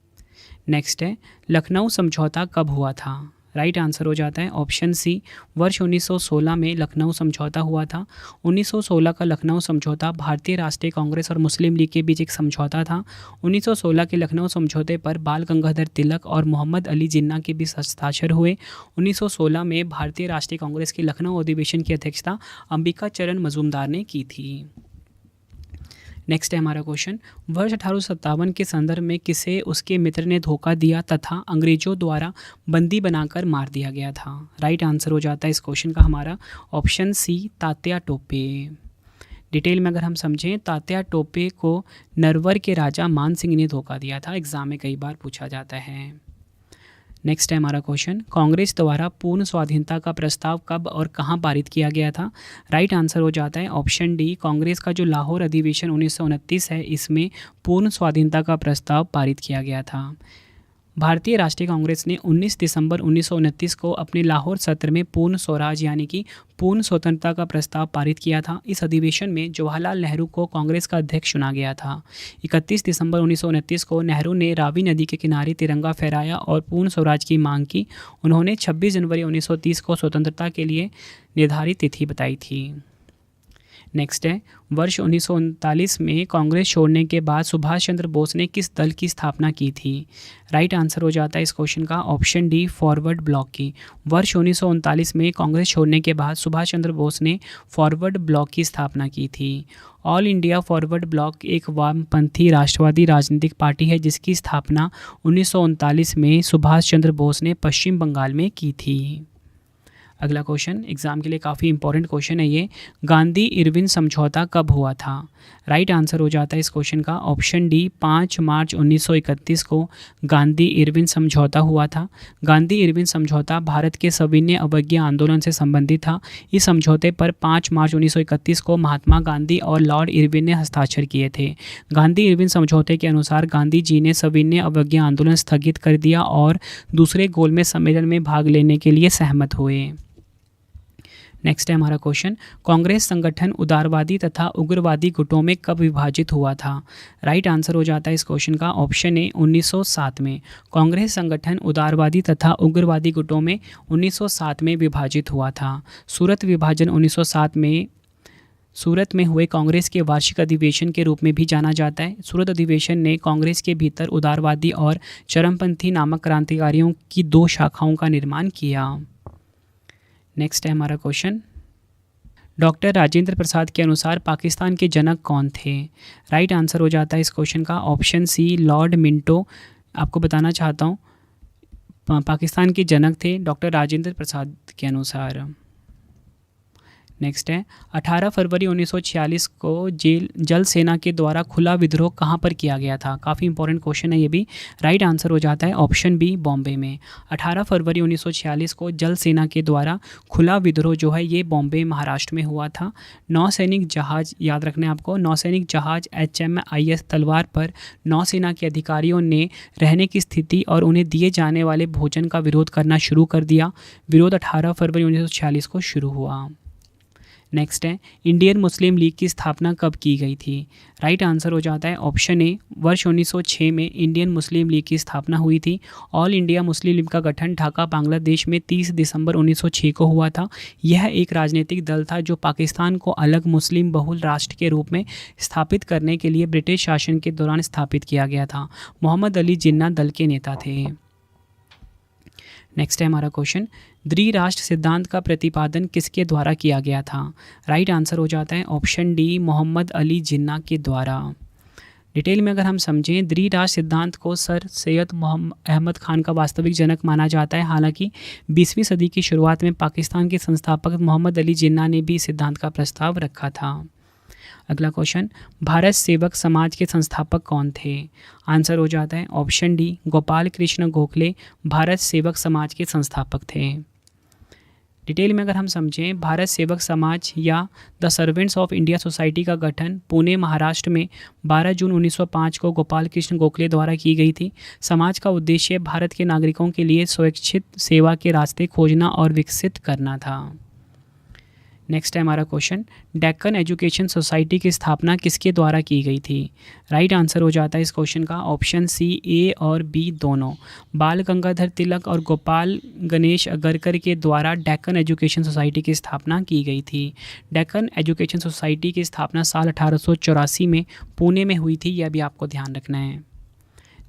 S1: नेक्स्ट है, लखनऊ समझौता कब हुआ था? राइट आंसर हो जाता है ऑप्शन सी, वर्ष 1916 में लखनऊ समझौता हुआ था। 1916 का लखनऊ समझौता भारतीय राष्ट्रीय कांग्रेस और मुस्लिम लीग के बीच एक समझौता था। 1916 के लखनऊ समझौते पर बाल गंगाधर तिलक और मोहम्मद अली जिन्ना के बीच हस्ताक्षर हुए। 1916 में भारतीय राष्ट्रीय कांग्रेस के लखनऊ अधिवेशन की अध्यक्षता अंबिका चरण मजूमदार ने की थी। नेक्स्ट है हमारा क्वेश्चन, वर्ष 1857 के संदर्भ में किसे उसके मित्र ने धोखा दिया तथा अंग्रेजों द्वारा बंदी बनाकर मार दिया गया था? राइट आंसर हो जाता है इस क्वेश्चन का हमारा option C, Tatya Tope. Detail में अगर हम समझें, तात्या टोपे को नरवर के राजा मान सिंह ने धोखा दिया था। एग्जाम में कई बार पूछा जाता है। नेक्स्ट है हमारा क्वेश्चन, कांग्रेस द्वारा पूर्ण स्वाधीनता का प्रस्ताव कब और कहां पारित किया गया था? राइट आंसर हो जाता है ऑप्शन डी, कांग्रेस का जो लाहौर अधिवेशन 1929 है, इसमें पूर्ण स्वाधीनता का प्रस्ताव पारित किया गया था। भारतीय राष्ट्रीय कांग्रेस ने 19 दिसंबर 1929 को अपने लाहौर सत्र में पूर्ण स्वराज यानी कि पूर्ण स्वतंत्रता का प्रस्ताव पारित किया था। इस अधिवेशन में जवाहरलाल नेहरू को कांग्रेस का अध्यक्ष चुना गया था। 31 दिसंबर 1929 को नेहरू ने रावी नदी के किनारे तिरंगा फहराया और पूर्ण स्वराज की मांग की। उन्होंने 26 जनवरी 1930 को स्वतंत्रता के लिए निर्धारित तिथि बताई थी। नेक्स्ट है, वर्ष 1939 में कांग्रेस छोड़ने के बाद सुभाष चंद्र बोस ने किस दल की स्थापना की थी? राइट आंसर हो जाता है इस क्वेश्चन का ऑप्शन डी, फॉरवर्ड ब्लॉक की। वर्ष 1939 में कांग्रेस छोड़ने के बाद सुभाष चंद्र बोस ने फॉरवर्ड ब्लॉक की स्थापना की थी। ऑल इंडिया फॉरवर्ड ब्लॉक एक वामपंथी राष्ट्रवादी राजनीतिक पार्टी है जिसकी स्थापना 1939 में सुभाष चंद्र बोस ने पश्चिम बंगाल में की थी। अगला क्वेश्चन एग्जाम के लिए काफ़ी इंपॉर्टेंट क्वेश्चन है ये, गांधी इरविन समझौता कब हुआ था? राइट आंसर हो जाता है इस क्वेश्चन का ऑप्शन डी, 5 मार्च 1931 को गांधी इरविन समझौता हुआ था। गांधी इरविन समझौता भारत के सविनय अवज्ञा आंदोलन से संबंधित था। इस समझौते पर 5 मार्च 1931 को महात्मा गांधी और लॉर्ड इरविन ने हस्ताक्षर किए थे। गांधी इरविन समझौते के अनुसार गांधी जी ने सविनय अवज्ञा आंदोलन स्थगित कर दिया और दूसरे गोलमेज सम्मेलन में भाग लेने के लिए सहमत हुए। नेक्स्ट है हमारा क्वेश्चन, कांग्रेस संगठन उदारवादी तथा उग्रवादी गुटों में कब विभाजित हुआ था? राइट आंसर हो जाता है इस क्वेश्चन का ऑप्शन ए, 1907 में। कांग्रेस संगठन उदारवादी तथा उग्रवादी गुटों में 1907 में विभाजित हुआ था। सूरत विभाजन 1907 में सूरत में हुए कांग्रेस के वार्षिक अधिवेशन के रूप में भी जाना जाता है। सूरत अधिवेशन ने कांग्रेस के भीतर उदारवादी और चरमपंथी नामक क्रांतिकारियों की 2 शाखाओं का निर्माण किया। नेक्स्ट है हमारा क्वेश्चन, डॉक्टर राजेंद्र प्रसाद के अनुसार पाकिस्तान के जनक कौन थे? राइट आंसर हो जाता है इस क्वेश्चन का ऑप्शन सी, लॉर्ड मिंटो। आपको बताना चाहता हूँ, पाकिस्तान के जनक थे डॉक्टर राजेंद्र प्रसाद के अनुसार। नेक्स्ट है 18 फरवरी 1946 को जल सेना के द्वारा खुला विद्रोह कहाँ पर किया गया था। काफ़ी इंपॉर्टेंट क्वेश्चन है ये भी। राइट आंसर हो जाता है ऑप्शन बी बॉम्बे में। 18 फरवरी 1946 को जल सेना के द्वारा खुला विद्रोह जो है ये बॉम्बे महाराष्ट्र में हुआ था। नौसैनिक जहाज़, याद रखना है आपको, नौसैनिक जहाज़ HMIS तलवार पर नौसेना के अधिकारियों ने रहने की स्थिति और उन्हें दिए जाने वाले भोजन का विरोध करना शुरू कर दिया। विरोध 18 फरवरी 1946 को शुरू हुआ। नेक्स्ट है इंडियन मुस्लिम लीग की स्थापना कब की गई थी। राइट आंसर हो जाता है ऑप्शन ए, वर्ष 1906 में इंडियन मुस्लिम लीग की स्थापना हुई थी। ऑल इंडिया मुस्लिम लीग का गठन ढाका बांग्लादेश में 30 दिसंबर 1906 को हुआ था। यह एक राजनीतिक दल था जो पाकिस्तान को अलग मुस्लिम बहुल राष्ट्र के रूप में स्थापित करने के लिए ब्रिटिश शासन के दौरान स्थापित किया गया था। मोहम्मद अली जिन्ना दल के नेता थे। नेक्स्ट है हमारा क्वेश्चन, द्विराष्ट्र सिद्धांत का प्रतिपादन किसके द्वारा किया गया था। राइट आंसर हो जाता है ऑप्शन डी, मोहम्मद अली जिन्ना के द्वारा। डिटेल में अगर हम समझें, द्विराष्ट्र सिद्धांत को सर सैयद अहमद खान का वास्तविक जनक माना जाता है। हालांकि 20वीं सदी की शुरुआत में पाकिस्तान के संस्थापक मोहम्मद अली जिन्ना ने भी सिद्धांत का प्रस्ताव रखा था। अगला क्वेश्चन, भारत सेवक समाज के संस्थापक कौन थे। आंसर हो जाता है ऑप्शन डी, गोपाल कृष्ण गोखले भारत सेवक समाज के संस्थापक थे। डिटेल में अगर हम समझें, भारत सेवक समाज या the servants of India society का गठन पुणे महाराष्ट्र में 12 जून 1905 को गोपाल कृष्ण गोखले द्वारा की गई थी। समाज का उद्देश्य भारत के नागरिकों के लिए स्वैच्छिक सेवा के रास्ते खोजना और विकसित करना था। नेक्स्ट है हमारा क्वेश्चन, डेक्कन एजुकेशन सोसाइटी की स्थापना किसके द्वारा की गई थी। राइट आंसर हो जाता है इस क्वेश्चन का ऑप्शन सी, ए और बी दोनों। बाल गंगाधर तिलक और गोपाल गणेश अगरकर के द्वारा डेक्कन एजुकेशन सोसाइटी की स्थापना की गई थी। डेक्कन एजुकेशन सोसाइटी की स्थापना साल 1884 में पुणे में हुई थी, यह भी आपको ध्यान रखना है।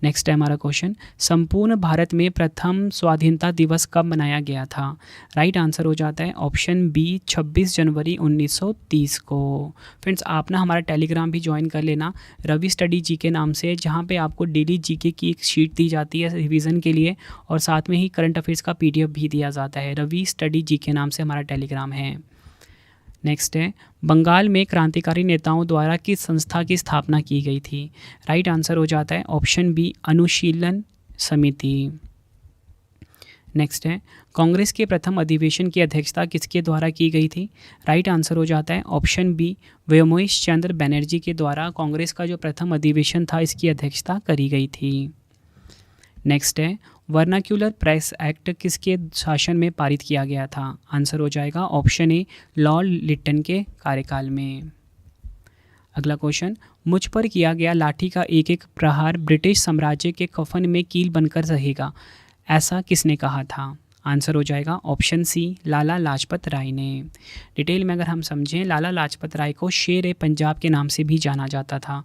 S1: नेक्स्ट है हमारा क्वेश्चन, संपूर्ण भारत में प्रथम स्वाधीनता दिवस कब मनाया गया था। राइट आंसर हो जाता है ऑप्शन बी, 26 जनवरी 1930 को। फ्रेंड्स, आप ना हमारा टेलीग्राम भी ज्वाइन कर लेना, रवि स्टडी जीके नाम से, जहाँ पे आपको डेली जीके की एक शीट दी जाती है रिवीजन के लिए, और साथ में ही करंट अफेयर्स का PDF भी दिया जाता है। रवि स्टडी जीके नाम से हमारा टेलीग्राम है। नेक्स्ट है, बंगाल में क्रांतिकारी नेताओं द्वारा किस संस्था की स्थापना की गई थी। राइट आंसर हो जाता है ऑप्शन बी, अनुशीलन समिति। नेक्स्ट है, कांग्रेस के प्रथम अधिवेशन की अध्यक्षता किसके द्वारा की गई थी। राइट आंसर हो जाता है ऑप्शन बी, व्योमेश चंद्र बनर्जी के द्वारा कांग्रेस का जो प्रथम अधिवेशन था इसकी अध्यक्षता करी गई थी। नेक्स्ट है, वर्नाक्यूलर प्रेस एक्ट किसके शासन में पारित किया गया था। आंसर हो जाएगा ऑप्शन ए, लॉर्ड लिटन के कार्यकाल में। अगला क्वेश्चन, मुझ पर किया गया लाठी का एक एक प्रहार ब्रिटिश साम्राज्य के कफन में कील बनकर रहेगा, ऐसा किसने कहा था। आंसर हो जाएगा ऑप्शन सी, लाला लाजपत राय ने। डिटेल में अगर हम समझें, लाला लाजपत राय को शेर ए पंजाब के नाम से भी जाना जाता था।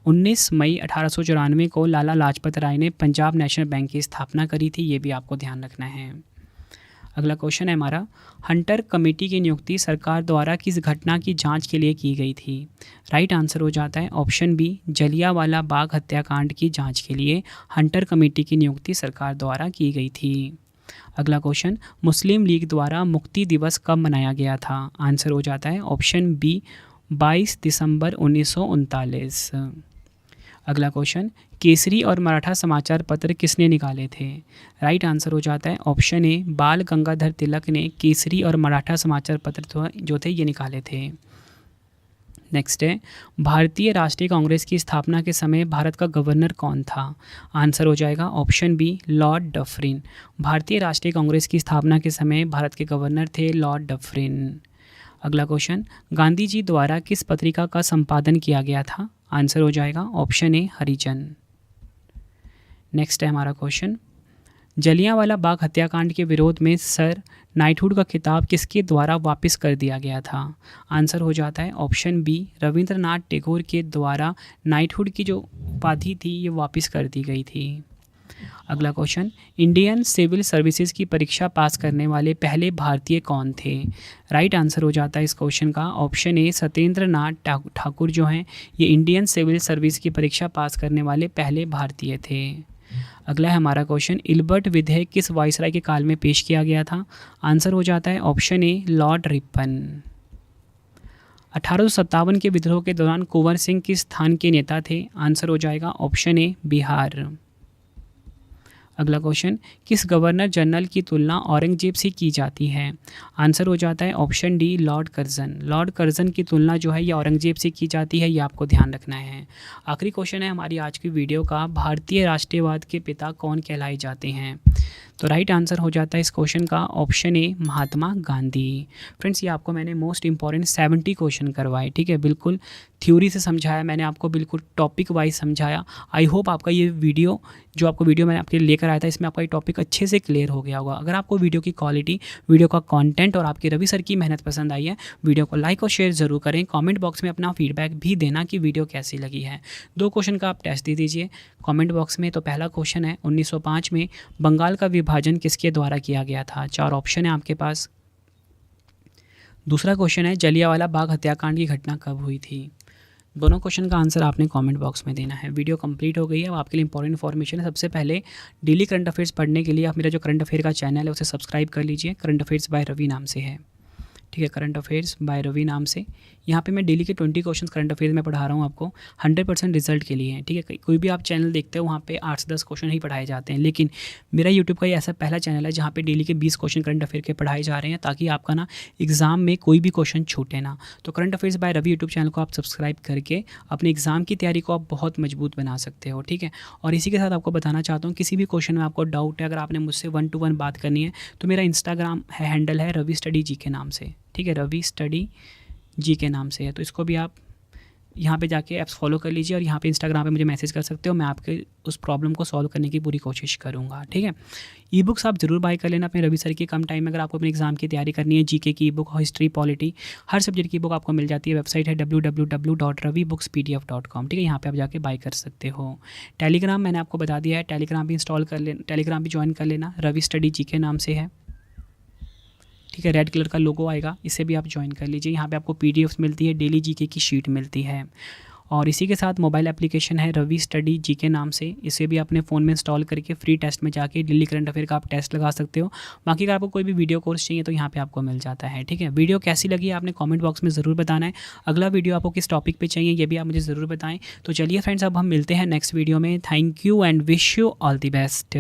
S1: 19 मई 1894 को लाला लाजपत राय ने पंजाब नेशनल बैंक की स्थापना करी थी, ये भी आपको ध्यान रखना है। अगला क्वेश्चन है हमारा, हंटर कमेटी की नियुक्ति सरकार द्वारा किस घटना की जांच के लिए की गई थी। राइट आंसर हो जाता है ऑप्शन बी, जलियांवाला बाग हत्याकांड की जांच के लिए हंटर कमेटी की नियुक्ति सरकार द्वारा की गई थी। अगला क्वेश्चन, मुस्लिम लीग द्वारा मुक्ति दिवस कब मनाया गया था। आंसर हो जाता है ऑप्शन बी, 22 दिसंबर 1939। अगला क्वेश्चन, केसरी और मराठा समाचार पत्र किसने निकाले थे। राइट आंसर हो जाता है ऑप्शन ए, बाल गंगाधर तिलक ने केसरी और मराठा समाचार पत्र जो थे ये निकाले थे। नेक्स्ट है, भारतीय राष्ट्रीय कांग्रेस की स्थापना के समय भारत का गवर्नर कौन था। आंसर हो जाएगा ऑप्शन बी, लॉर्ड डफरिन। भारतीय राष्ट्रीय कांग्रेस की स्थापना के समय भारत के गवर्नर थे लॉर्ड डफरिन। अगला क्वेश्चन, गांधी जी द्वारा किस पत्रिका का संपादन किया गया था। आंसर हो जाएगा ऑप्शन ए, हरिजन। नेक्स्ट है हमारा क्वेश्चन, जलियांवाला बाग हत्याकांड के विरोध में सर नाइटहुड का खिताब किसके द्वारा वापस कर दिया गया था। आंसर हो जाता है ऑप्शन बी, रविंद्रनाथ टैगोर के द्वारा नाइटहुड की जो उपाधि थी ये वापस कर दी गई थी। अगला क्वेश्चन, इंडियन सिविल सर्विसेज की परीक्षा पास करने वाले पहले भारतीय कौन थे। राइट आंसर हो जाता है इस क्वेश्चन का ऑप्शन ए, सत्येंद्र नाथ ठाकुर जो हैं ये इंडियन सिविल सर्विस की परीक्षा पास करने वाले पहले भारतीय थे। अगला है हमारा क्वेश्चन, इल्बर्ट विधेयक किस वायसराय के काल में पेश किया गया था। आंसर हो जाता है ऑप्शन ए, लॉर्ड रिपन। 1857 के विद्रोह के दौरान कुंवर सिंह किस स्थान के नेता थे? आंसर हो जाएगा ऑप्शन ए बिहार। अगला क्वेश्चन, किस गवर्नर जनरल की तुलना औरंगजेब से की जाती है? आंसर हो जाता है option D Lord Curzon. Lord Curzon की तुलना जो है ये औरंगजेब से की जाती है, ये आपको ध्यान रखना है। आखिरी क्वेश्चन है हमारी आज की वीडियो का, भारतीय राष्ट्रवाद के पिता कौन कहलाए जाते हैं? तो राइट आंसर हो जाता है इस क्वेश्चन का ऑप्शन ए महात्मा गांधी। फ्रेंड्स, ये आपको मैंने मोस्ट इंपॉर्टेंट 70 क्वेश्चन करवाए, ठीक है, बिल्कुल थ्योरी से समझाया मैंने आपको, बिल्कुल टॉपिक वाइज समझाया। आई होप आपका ये वीडियो जो आपको वीडियो मैंने आपके लिए लेकर आया था इसमें आपका ये टॉपिक अच्छे से क्लियर हो गया होगा। अगर आपको वीडियो की क्वालिटी, वीडियो का कंटेंट और आपके रवि सर की मेहनत पसंद आई है, वीडियो को लाइक और शेयर ज़रूर करें। कमेंट बॉक्स में अपना फीडबैक भी देना कि वीडियो कैसी लगी है। 2 क्वेश्चन का आप टेस्ट दे दीजिए कमेंट बॉक्स में। तो पहला क्वेश्चन है 1905 में बंगाल का विभाजन किसके द्वारा किया गया था? 4 ऑप्शन है आपके पास। दूसरा क्वेश्चन है जलियांवाला बाग हत्याकांड की घटना कब हुई थी? दोनों क्वेश्चन का आंसर आपने कमेंट बॉक्स में देना है। वीडियो कंप्लीट हो गई है। अब आपके लिए इंपॉर्टेंट इन्फॉर्मेशन है। सबसे पहले डेली करंट अफेयर्स पढ़ने के लिए आप मेरा जो करंट अफेयर का चैनल है उसे सब्सक्राइब कर लीजिए। करंट अफेयर्स बाय रवि नाम से है, ठीक है, करंट अफेयर्स बाय रवि नाम से। यहाँ पे मैं डेली के 20 क्वेश्चन करंट अफेयर्स में पढ़ा रहा हूँ आपको 100% रिजल्ट के लिए, ठीक है। कोई भी आप चैनल देखते हो वहाँ पे 8 से 10 क्वेश्चन ही पढ़ाए जाते हैं, लेकिन मेरा यूट्यूब का ये ऐसा पहला चैनल है जहाँ पे डेली के 20 क्वेश्चन करंट अफेयर के पढ़ाए जा रहे हैं, ताकि आपका ना एग्जाम में कोई भी क्वेश्चन छूटे ना। तो current affairs by Ravi YouTube channel को आप सब्सक्राइब करके अपने एग्जाम की तैयारी को आप बहुत मजबूत बना सकते हो, ठीक है। और इसी के साथ आपको बताना चाहता हूँ, किसी भी क्वेश्चन में आपको डाउट है, अगर आपने मुझसे 1 to 1 बात करनी है तो मेरा इंस्टाग्राम हैंडल है रवि स्टडी जी के नाम से, ठीक है, रवि स्टडी जी के नाम से है। तो इसको भी आप यहाँ पे जाके ऐप्स फॉलो कर लीजिए और यहाँ पे इंस्टाग्राम पे मुझे मैसेज कर सकते हो। मैं आपके उस प्रॉब्लम को सॉल्व करने की पूरी कोशिश करूँगा, ठीक है। ई बुक्स आप जरूर बाय कर लेना अपने रवि सर की कम टाइम में। अगर आपको अपने एग्जाम की तैयारी करनी है, जीके की ई बुक, हिस्ट्री, पॉलिटी, हर सब्जेक्ट की बुक आपको मिल जाती है। वेबसाइट है www.ravibookspdf.com, ठीक है, यहाँ पे आप जाके बाय कर सकते हो। टेलीग्राम मैंने आपको बता दिया है, टेलीग्राम भी इंस्टॉल कर लेना, टेलीग्राम भी ज्वाइन कर लेना, रवि स्टडी जी के नाम से है, ठीक है। रेड कलर का लोगो आएगा, इसे भी आप ज्वाइन कर लीजिए। यहाँ पे आपको पीडीएफ्स मिलती है, डेली जीके की शीट मिलती है। और इसी के साथ मोबाइल एप्लीकेशन है रवि स्टडी जी के नाम से, इसे भी अपने फ़ोन में इंस्टॉल करके फ्री टेस्ट में जाके डेली करंट अफेयर का आप टेस्ट लगा सकते हो। बाकी अगर आपको कोई भी वीडियो कोर्स चाहिए तो यहाँ पे आपको मिल जाता है, ठीक है। वीडियो कैसी लगी आपने कमेंट बॉक्स में ज़रूर बताना है। अगला वीडियो आपको किस टॉपिक पे चाहिए ये भी आप मुझे ज़रूर बताएं। तो चलिए फ्रेंड्स, अब हम मिलते हैं नेक्स्ट वीडियो में। Thank you and wish you all the best.